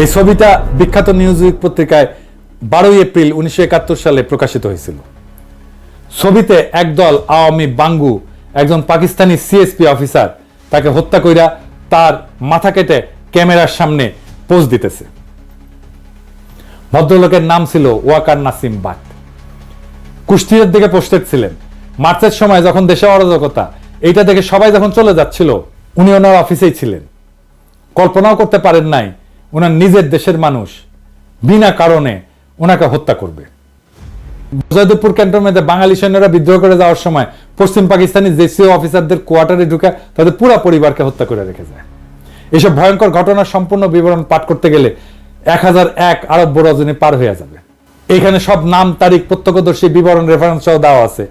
এই ছবিটা বিখ্যাত নিউজউইক পত্রিকায় 12 এপ্রিল 1971 সালে প্রকাশিত হয়েছিল। ছবিতে একদল আওয়ামী বাঙ্গু একজন পাকিস্তানি সিএসপি অফিসার তাকে হত্যা কইরা তার মাথা কেটে ক্যামেরার সামনে পোজ দিতেছে। ভদ্রলোকের নাম ছিল ওয়াকার নাসিম বাট। কুষ্টিয়ার দিকে পোস্টেড ছিলেন। মার্চের সময় যখন দেশে অরাজকতা, এইটা দেখে সবাই যখন চলে যাচ্ছিল, উনি ওনার অফিসেই ছিলেন। কল্পনাও করতে পারেন নাই ওনার নিজের দেশের মানুষ বিনা কারণে ওনাকে হত্যা করবে। জয়দেবপুর ক্যান্টনমেন্টে বাঙালি সৈন্যরা বিদ্রোহ করে যাওয়ার সময় পশ্চিম পাকিস্তানি জেসিও অফিসারদের কোয়ার্টারে ঢুকে তাদের পুরো পরিবারকে হত্যা করে রেখে যায়। এসব ভয়ঙ্কর ঘটনার সম্পূর্ণ বিবরণ পাঠ করতে গেলে 1001 আরব রজনী পার হয়ে যাবে। এখানে সব নাম, তারিখ, প্রত্যক্ষদর্শী, বিবরণ, রেফারেন্স সহ দেওয়া আছে,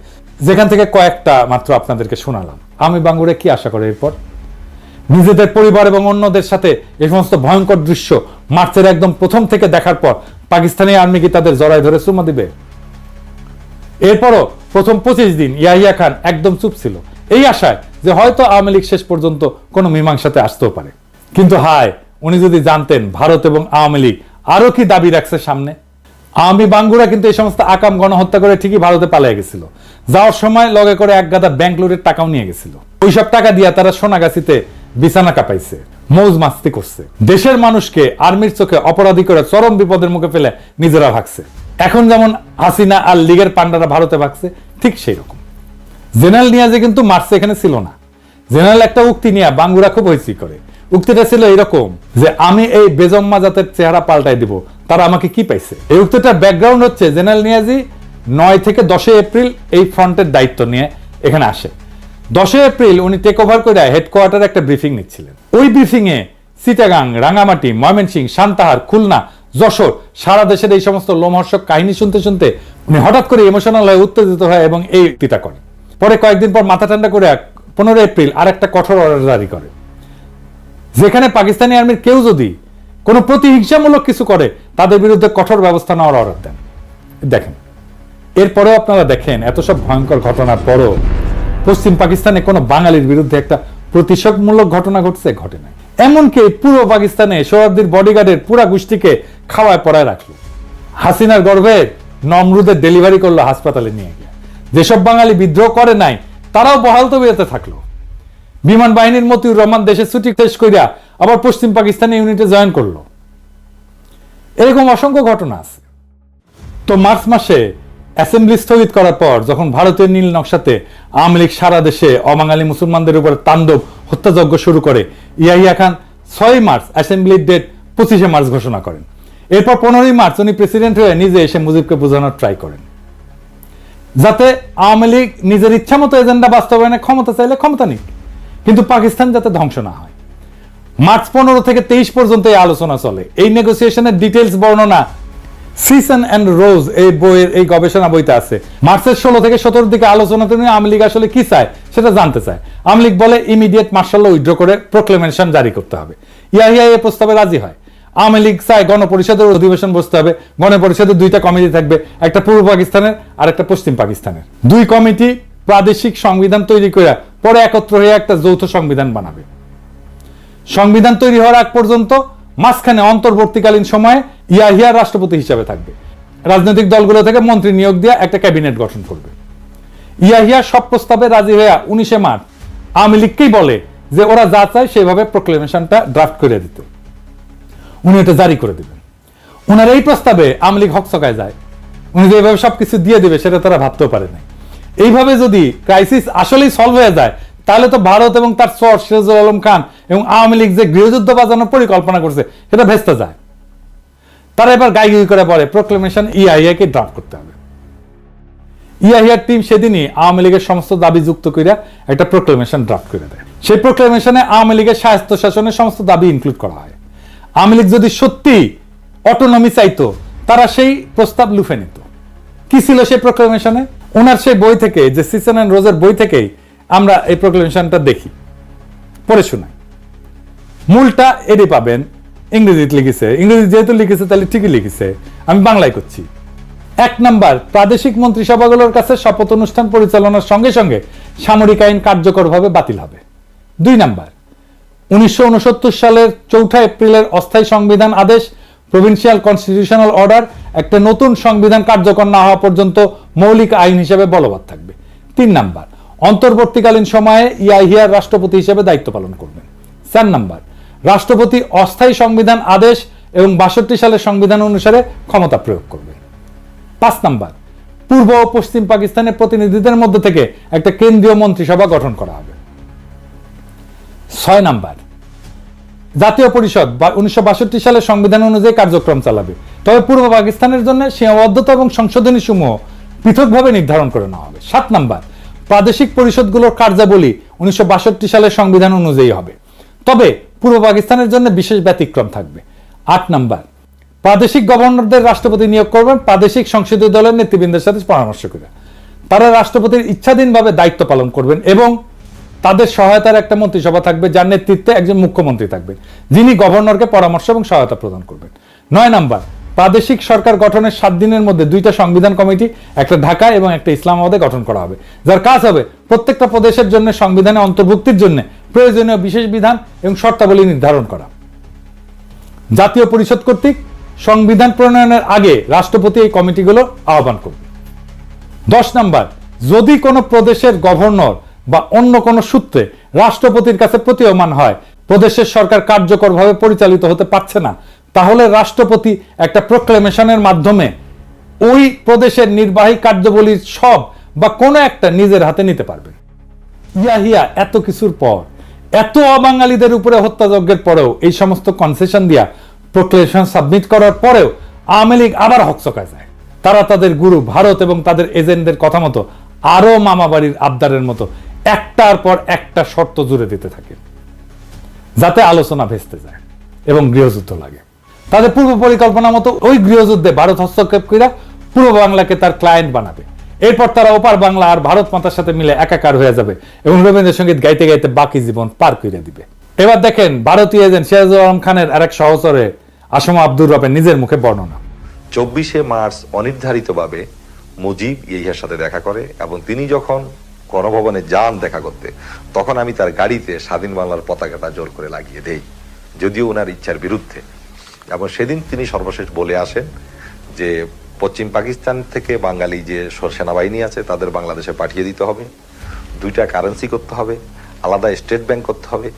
যেখান থেকে কয়েকটা মাত্র আপনাদেরকে শোনালাম। আমি বাঙ্গুরে কি আশা করে এরপর নিজেদের পরিবার এবং অন্যদের সাথে এই সমস্ত ভয়ঙ্কর দৃশ্য মার্চের একদম প্রথম থেকে দেখার পর পাকিস্তানি আর্মি কি তাদের জড়ায় ধরে চুমা দিবে? এরপরও প্রথম 25 দিন ইয়াহিয়া খান একদম চুপ ছিল, এই আশায় যে হয়তো আওয়ামী লীগ শেষ পর্যন্ত কোনো মীমাংসাতে আসতেও পারে। কিন্তু হায়, উনি যদি জানতেন ভারত এবং আওয়ামী লীগ আরো কি দাবি রাখছে সামনে। আওয়ামী বাঙ্গুরা কিন্তু এই সমস্ত আকাম গণহত্যা করে ঠিকই ভারতে পালিয়ে গেছিল। যাওয়ার সময় লগে করে এক গাদা ব্যাংক লুটের টাকাও নিয়ে গেছিল। ওইসব টাকা দিয়ে তারা সোনাগাছিতে বিছানা কাঁপাইছে, মৌজ মাস্তি করছে, দেশের মানুষকে আর্মির চোখে অপরাধী করে চরম বিপদের মুখে ফেলে নিজেরা ভাগছে। এখন যেমন হাসিনা আর লীগের পান্ডারা ভারতে ভাগছে, ঠিক সেই রকম। জেনারেল নিয়াজে কিন্তু মার্চে এখানে ছিল না। জেনারেল একটা উক্তি নিয়ে বাঙ্গুরা খুব হইচি করে। উক্তিটা ছিল এরকম যে আমি এই বেজম্মা জাতের চেহারা পাল্টাই দিব, তারা আমাকে কি পাইছে। এই উক্তিটার ব্যাকগ্রাউন্ড হচ্ছে জেনারেল নিয়াজি 9 থেকে 10 এপ্রিল এই ফ্রন্টের দায়িত্ব নিয়ে এখানে আসে। 10 এপ্রিল উনি টেক ওভার করে হেডকোয়ার্টারে একটা ব্রিফিং নিচ্ছিলেন। ওই ব্রিফিং এ চিটাগাং, রাঙামাটি, ময়মনসিংহ, সান্তাহার, খুলনা, যশোর, সারা দেশের এই সমস্ত লোমহর্ষক কাহিনী শুনতে শুনতে উনি হঠাৎ করে ইমোশনাল হয়ে উত্তেজিত হয় এবং এই উক্তিটা করেন। পরে কয়েকদিন পর মাথা ঠান্ডা করে 15 এপ্রিল আর একটা কঠোর অর্ডার জারি করে, যেখানে পাকিস্তানি আর্মির কেউ যদি কোনো প্রতিহিংসামূলক কিছু করে তাদের বিরুদ্ধে কঠোর ব্যবস্থা নেওয়ার অর্ডার দেন। দেখেন, এরপরেও আপনারা দেখেন এত সব ভয়ঙ্কর ঘটনার পরও পশ্চিম পাকিস্তানে কোনো বাঙালির বিরুদ্ধে একটা প্রতিশোধমূলক ঘটনা ঘটছে? ঘটে নাই। এমনকি পূর্ব পাকিস্তানে সোহরাওয়ার্দীর বডিগার্ডের পুরা গোষ্ঠীকে খাওয়ায় পড়ায় রাখলো। হাসিনার গর্ভে নমরুদের ডেলিভারি করলো হাসপাতালে নিয়ে গিয়ে। যেসব বাঙালি বিদ্রোহ করে নাই তারাও বহাল তবিয়তে থাকলো। বিমান বাহিনীর মতিউর রহমান দেশে ছুটি শেষ কইরা আবার পশ্চিম পাকিস্তানি ইউনিটে জয়েন করলো। এরকম অসংখ্য ঘটনা আছে। তো মার্চ মাসে অ্যাসেম্বলি স্থগিত করার পর যখন ভারতের নীল নকশাতে আওয়ামী লীগ সারা দেশে অবাঙালি মুসলমানদের উপর তাণ্ডব হত্যাযজ্ঞ শুরু করে, Yahya Khan 6 March অ্যাসেম্বলির date 25 March ঘোষণা করেন। এরপর 15 মার্চ উনি প্রেসিডেন্ট হয়ে নিজে এসে মুজিবকে বোঝানোর ট্রাই করেন, যাতে আওয়ামী লীগ নিজের ইচ্ছা মতো এজেন্ডা বাস্তবায়নে ক্ষমতা চাইলে ক্ষমতা নিক, কিন্তু পাকিস্তান যাতে ধ্বংস না হয়। মার্চ 15 থেকে 23 পর্যন্ত এই আলোচনা চলে। এই নেগোসিয়েশনের ডিটেইলস বর্ণনা সিজন অ্যান্ড রোজ এই বইয়ের এই গবেষণা বইতে আছে। মার্চের 16 থেকে 17 দিকে আলোচনাতে নিয়ে আওয়ামী লীগ আসলে কি চায় সেটা জানতে চায়। আওয়ামী লীগ বলে ইমিডিয়েট মার্শাল ল উইথড্র করে প্রোক্লেমেশন জারি করতে হবে। ইয়াহিয়া এই প্রস্তাবে রাজি হয়। আওয়ামী লীগ চায় গণপরিষদের অধিবেশন বসতে হবে, গণপরিষদের 2টা কমিটি থাকবে, একটা পূর্ব পাকিস্তানের আর একটা পশ্চিম পাকিস্তানের। 2 কমিটি প্রাদেশিক সংবিধান তৈরি করে পরে একত্র হয়ে একটা যৌথ সংবিধান বানাবে। সংবিধান তৈরি হওয়ার আগ পর্যন্ত মাঝখানে অন্তর্বর্তীকালীন সময়ে ইয়াহিয়া রাষ্ট্রপতি হিসাবে থাকবে। রাজনৈতিক দলগুলো থেকে মন্ত্রী নিয়োগ দিয়ে একটা ক্যাবিনেট গঠন করবে। ইয়াহিয়া সব প্রস্তাবে রাজি হয়ে 19 মার্চ আওয়ামী লীগকেই বলে যে ওরা যা চায় সেভাবে প্রোক্লেমেশনটা ড্রাফট করে দিতে, উনি এটা জারি করে দিবেন। ওনার এই প্রস্তাবে আওয়ামী লীগ হকচকায় যায়। উনি যে এইভাবে সবকিছু দিয়ে দিবে সেটা তারা ভাবতেও পারে নাই। এইভাবে যদি ক্রাইসিস আসলেই সলভ হয়ে যায় তাহলে তো ভারত এবং তার সর সিরাজুল আলম খান এবং আওয়ামী লীগ যে গৃহযুদ্ধ বাজানোর পরিকল্পনা করছে সেটা ভেস্তে যায়। তারা এবার গাইগুই করে বলে প্রোক্লেমেশন ইয়াহিয়াকে ড্রাফট করতে হবে। ইয়াহিয়ার টিম সেদিনই আওয়ামী লীগের সমস্ত দাবি যুক্ত করে একটা প্রোক্লেমেশন ড্রাফট করে দেয়। সেই প্রোক্লেমেশনে আওয়ামী লীগের স্বায়ত্তশাসনের সমস্ত দাবি ইনক্লুড করা হয়। আওয়ামী লীগ যদি সত্যি অটোনমি চাইতো তারা সেই প্রস্তাব লুফে নিত। কি ছিল সেই প্রোক্লেমেশনে? ওনার সেই বই থেকে, যে সিজন অ্যান্ড রোজের বই থেকেই আমরা এই প্রোক্লেমেশনটা দেখি, পড়ে শোনাই। মূলটা এডি পাবেন, ইংরেজিতে লিখেছে। ইংরেজি যেহেতু লিখেছে তাহলে ঠিকই লিখেছে, আমি বাংলায় করছি। 1 নাম্বার, প্রাদেশিক মন্ত্রিসভাগুলোর কাছে শপথ অনুষ্ঠান পরিচালনার সঙ্গে সঙ্গে সামরিক আইন কার্যকরভাবে বাতিল হবে। 2 নাম্বার, 1969 সালের 4 এপ্রিলের অস্থায়ী সংবিধান আদেশ, প্রভিন্সিয়াল কনস্টিটিউশনাল অর্ডার একটা নতুন সংবিধান কার্যকর না হওয়া পর্যন্ত মৌলিক আইন হিসেবে বলবৎ থাকবে। 3 নাম্বার, অন্তর্বর্তীকালীন সময়ে ইয়াহিয়া রাষ্ট্রপতি হিসেবে দায়িত্ব পালন করবেন। 4 নাম্বার, রাষ্ট্রপতি অস্থায়ী সংবিধান আদেশ এবং 62 সালের সংবিধান অনুসারে ক্ষমতা প্রয়োগ করবেন। 5 নাম্বার, পূর্ব ও পশ্চিম পাকিস্তানের প্রতিনিধিদের মধ্যে থেকে একটা কেন্দ্রীয় মন্ত্রিসভা গঠন করা হবে। 6 নাম্বার, জাতীয় পরিষদ 1962 সালের সংবিধান অনুযায়ী কার্যক্রম চালাবে। তবে পূর্ব পাকিস্তানের জন্য সীমাবদ্ধতা এবং সংশোধনী সমূহ পৃথকভাবে নির্ধারণ করে নেওয়া হবে। 7 নাম্বার, প্রাদেশিক পরিষদগুলোর কার্যাবলী 1962 সালের সংবিধান অনুযায়ী হবে, তবে পূর্ব পাকিস্তানের জন্য বিশেষ ব্যতিক্রম থাকবে। 8 নাম্বার, প্রাদেশিক গভর্নরদের রাষ্ট্রপতি নিয়োগ করবেন প্রাদেশিক সংসদীয় দলের নেতৃবৃন্দের সাথে পরামর্শ করে। তারা রাষ্ট্রপতির ইচ্ছাধীনভাবে দায়িত্ব পালন করবেন এবং তাদের সহায়তার একটা মন্ত্রিসভা থাকবে যার নেতৃত্বে একজন মুখ্যমন্ত্রী থাকবেন, যিনি গভর্নরকে পরামর্শ এবং সহায়তা প্রদান করবেন। 9 নাম্বার, প্রাদেশিক সরকার গঠনের 7 দিনের মধ্যে 2টা সংবিধান কমিটি, একটা ঢাকায় এবং একটা ইসলামাবাদে গঠন করা হবে, যার কাজ হবে প্রত্যেকটা প্রদেশের জন্য সংবিধানে অন্তর্ভুক্তির জন্য প্রয়োজনীয় বিশেষ বিধান এবং শর্তাবলী নির্ধারণ করা। জাতীয় পরিষদ কর্তৃক সংবিধান প্রণয়নের আগে রাষ্ট্রপতি এই কমিটিগুলো আহ্বান করবে। 10 নাম্বার, যদি কোনো প্রদেশের গভর্নর বা অন্য কোনো সূত্রে রাষ্ট্রপতির কাছে প্রতীয়মান হয় প্রদেশের সরকার কার্যকরভাবে পরিচালিত হতে পারছে না, তাহলে রাষ্ট্রপতি একটা প্রোক্লেমেশনের মাধ্যমে ওই প্রদেশের নির্বাহী কার্যাবলীর সব বা কোনো একটা নিজের হাতে নিতে পারবেন। ইয়াহিয়া এত কিছুর পর, এত অবাঙালিদের উপরে হত্যাযজ্ঞের পরেও, এই সমস্ত কনসেশন দিয়া প্রোক্লেমেশন সাবমিট করার পরেও আওয়ামী লীগ আবার হকচকায় যায়। তারা তাদের গুরু ভারত এবং তাদের এজেন্টদের কথা মতো আরো মামাবাড়ির আবদারের মতো একটার পর একটা শর্ত জুড়ে দিতে থাকে, যাতে আলোচনা ভেস্তে যায় এবং গৃহযুদ্ধ লাগে। তাদের পূর্ব পরিকল্পনা মতো ওই গৃহযুদ্ধে ভারত হস্তক্ষেপ করে পূর্ব বাংলাকে তার ক্লায়েন্ট বানাবে। এরপর তারা ওপার বাংলা আর ভারত মাতার সাথে মিলে একাকার হয়ে যাবে এবং রবীন্দ্রসঙ্গীত গাইতে গাইতে বাকি জীবন পার করে দিবে। এবার দেখেন ভারতীয় এজেন্ট সিরাজুল আলম খানের আরেক সহচরে আসমা আব্দুর রবের নিজের মুখে বর্ণনা। 24শে মার্চ অনির্ধারিতভাবে মুজিব ইয়াহিয়ার সাথে দেখা করে এবং তিনি যখন গণভবনে যান দেখা করতে, তখন আমি তার গাড়িতে স্বাধীন বাংলার পতাকাটা জোর করে লাগিয়ে দেই, যদিও ওনার ইচ্ছার বিরুদ্ধে। এবং সেদিন তিনি সর্বশেষ বলে আসেন যে পশ্চিম পাকিস্তান থেকে বাঙালি যে সেনাবাহিনী আছে তাদের বাংলাদেশে পাঠিয়ে দিতে হবে, 2টা কারেন্সি করতে হবে, আলাদা স্টেট ব্যাংক করতে হবে,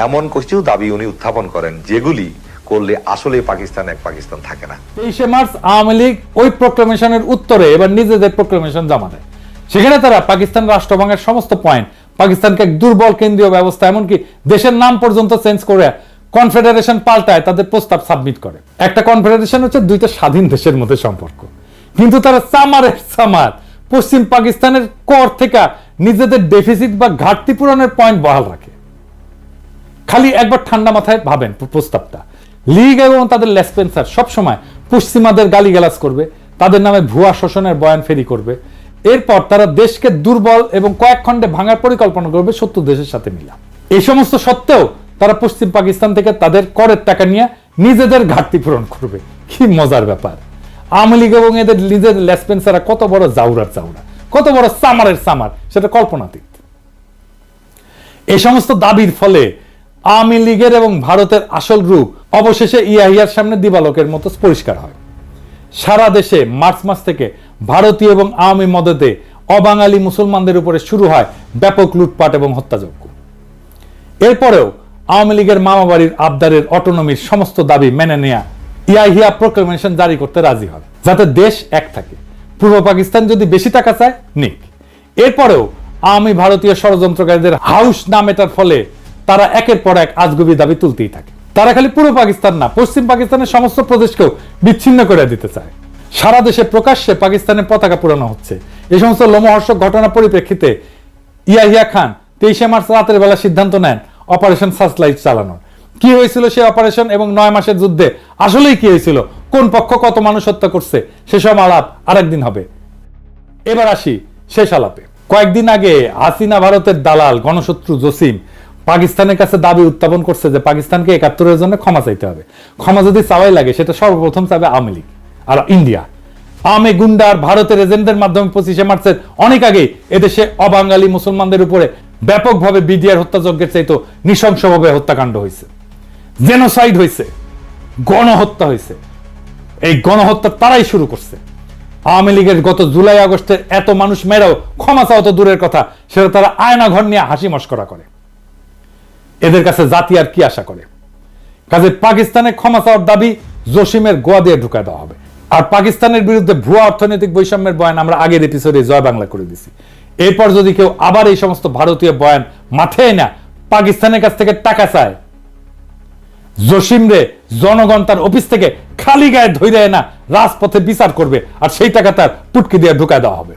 এমন কিছু দাবি উনি উত্থাপন করেন যেগুলি করলে আসলে পাকিস্তান এক পাকিস্তান থাকে না। 23শে মার্চ আওয়ামী লীগ ওই প্রোক্লেমেশনের উত্তরে এবার নিজেদের প্রোক্লেমেশন জমা দেয়। সেখানে তারা পাকিস্তান রাষ্ট্রভাঙের সমস্ত পয়েন্ট, পাকিস্তানকে এক দুর্বল কেন্দ্রীয় ব্যবস্থা, এমনকি দেশের নাম পর্যন্ত চেঞ্জ করে কনফেডারেশন পাল্টায় তাদের প্রস্তাব সাবমিট করে। একটা কনফেডারেশন হচ্ছে 2টা স্বাধীন দেশের মধ্যে সম্পর্ক, কিন্তু তারা সামার পশ্চিম পাকিস্তানের কর থেকে নিজেদের ডেফিসিট বা ঘাটতি পূরণের পয়েন্ট বহাল রাখে। খালি একবার ঠান্ডা মাথায় ভাবেন প্রস্তাবটা। লীগ এবং তাদের লেসপেন্সার সবসময় পশ্চিমাদের গালিগালাজ করবে, তাদের নামে ভুয়া শোষণের বয়ান ফেরি করবে। এরপর তারা দেশকে দুর্বল এবং কয়েক খণ্ডে ভাঙার পরিকল্পনা করবে শত্রু দেশের সাথে মিলা। এই সমস্ত সত্ত্বেও তারা পশ্চিম পাকিস্তান থেকে তাদের করের টাকা নিয়ে নিজেদের ঘাটতি পূরণ করবে। কি মজার ব্যাপার! আওয়ামী লীগ এবং এদের নিজের লেসপেন্সাররা কত বড় জাউরার জাউরা, কত বড় সামারের সামার, সেটা কল্পনাতীত। এই সমস্ত দাবির ফলে আওয়ামী লীগের এবং ভারতের আসল রূপ অবশেষে ইয়াহিয়ার সামনে দিবালোকের মতো পরিষ্কার হয়। সারা দেশে মার্চ মাস থেকে ভারতীয় এবং আওয়ামী মদতে অবাঙালি মুসলমানদের উপরে শুরু হয় ব্যাপক লুটপাট এবং হত্যাযজ্ঞ। এরপরেও আওয়ামী লীগের মামাবাড়ির আবদারের অটোনমির সমস্ত দাবি মেনে নেয়া ইয়াহিয়া প্রোক্লেমেশন জারি করতে রাজি হয়, যাতে দেশ এক থাকে। পূর্ব পাকিস্তান যদি বেশি টাকা চায় নিক। এরপরেও আওয়ামী ভারতীয় ষড়যন্ত্রকারীদের হাউস না মেটার ফলে তারা একের পর এক আজগুবি দাবি তুলতেই থাকে। তারা খালি পূর্ব পাকিস্তান না, পশ্চিম পাকিস্তানের সমস্ত প্রদেশকেও বিচ্ছিন্ন করে দিতে চায়। সারা দেশে প্রকাশ্যে পাকিস্তানের পতাকা পুরানো হচ্ছে। এই সমস্ত লোমহর্ষক ঘটনার পরিপ্রেক্ষিতে ইয়াহিয়া খান 23শে মার্চ রাতের বেলা সিদ্ধান্ত নেন অপারেশন সার্চলাইট চালানোর। কি হয়েছিল সেই অপারেশন এবং 9 মাসের যুদ্ধে আসলেই কি হয়েছিল, কোন পক্ষ কত মানুষ হত্যা করছে, সেসব আলাপ আরেকদিন হবে। এবার আসি শেষ আলাপে। কয়েকদিন আগে হাসিনা ভারতের দালাল গণশত্রু জসিম পাকিস্তানের কাছে দাবি উত্থাপন করছে যে পাকিস্তানকে 71-এর জন্য ক্ষমা চাইতে হবে। ক্ষমা যদি চাওয়াই লাগে সেটা সর্বপ্রথম চাবে আওয়ামী লীগ আর ইন্ডিয়া। আওয়ামী গুন্ডার ভারতের এজেন্টদের মাধ্যমে 25শে মার্চের অনেক আগে এদেশে অবাঙালি মুসলমানদের উপরে ব্যাপকভাবে বিডিআর হত্যাযজ্ঞের চাইতো নৃশংসভাবে হত্যাকাণ্ড হয়েছে, জেনোসাইড হয়েছে, গণহত্যা হয়েছে। এই গণহত্যা তারাই শুরু করছে। আওয়ামী লীগের গত জুলাই আগস্টে এত মানুষ মেরাও ক্ষমা চাওয়া তো দূরের কথা, সেটা তারা আয়না ঘর নিয়ে হাসি মস্করা করে। এদের কাছে জাতি আর কি আশা করে? কাজে পাকিস্তানের ক্ষমা চাওয়ার দাবি জসিমের গোয়া দিয়ে ঢুকায় দেওয়া হবে। আর পাকিস্তানের বিরুদ্ধে ভুয়া অর্থনৈতিক বৈষম্যের বয়ান আমরা আগের এপিসোডে জয় বাংলা করে দিছি। এরপর যদি কেউ আবার এই সমস্ত ভারতীয় বয়ান মাথায় না পাকিস্তানের কাছ থেকে টাকা চায়, জসিমরে জনগণ তার অফিস থেকে খালি গায়ে ধরে না রাজপথে বিচার করবে, আর সেই টাকা তার পুটকি দিয়ে ঢুকায় দেওয়া হবে।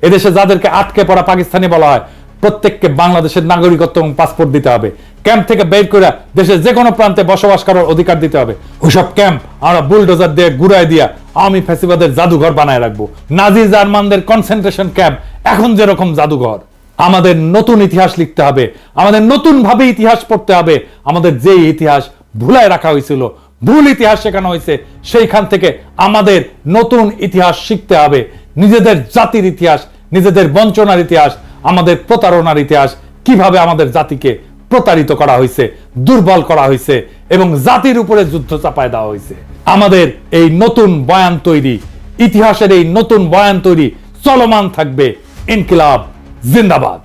এদেশে যাদেরকে আটকে পড়া পাকিস্তানি বলা হয়, প্রত্যেককে বাংলাদেশের নাগরিকত্ব এবং পাসপোর্ট দিতে হবে। ক্যাম্প থেকে বের করে দেশের যে কোনো প্রান্তে বসবাস করার অধিকার দিতে হবে। ওইসব ক্যাম্প আমরা বুলডোজার দিয়ে ঘুরাই দিয়া আওয়ামী ফ্যাসিবাদের জাদুঘর বানায় রাখবো। নাজি জার্মানদের কনসেন্ট্রেশন ক্যাম্প এখন যেরকম জাদুঘর। আমাদের নতুন ইতিহাস লিখতে হবে, আমাদের নতুন ভাবে ইতিহাস পড়তে হবে। আমাদের যে ইতিহাস ভুলায় রাখা হয়েছিল, ভুল ইতিহাস শেখানো হয়েছে, সেইখান থেকে আমাদের নতুন ইতিহাস শিখতে হবে। নিজেদের জাতির ইতিহাস, নিজেদের বঞ্চনার ইতিহাস, আমাদের প্রতারণার ইতিহাস, কিভাবে আমাদের জাতিকে প্রতারিত করা হয়েছে, দুর্বল করা হয়েছে এবং জাতির উপরে যুদ্ধ চাপায় দেওয়া হয়েছে। আমাদের এই নতুন বয়ান তৈরি, ইতিহাসের এই নতুন বয়ান তৈরি চলমান থাকবে। ইনকিলাব জিন্দাবাদ।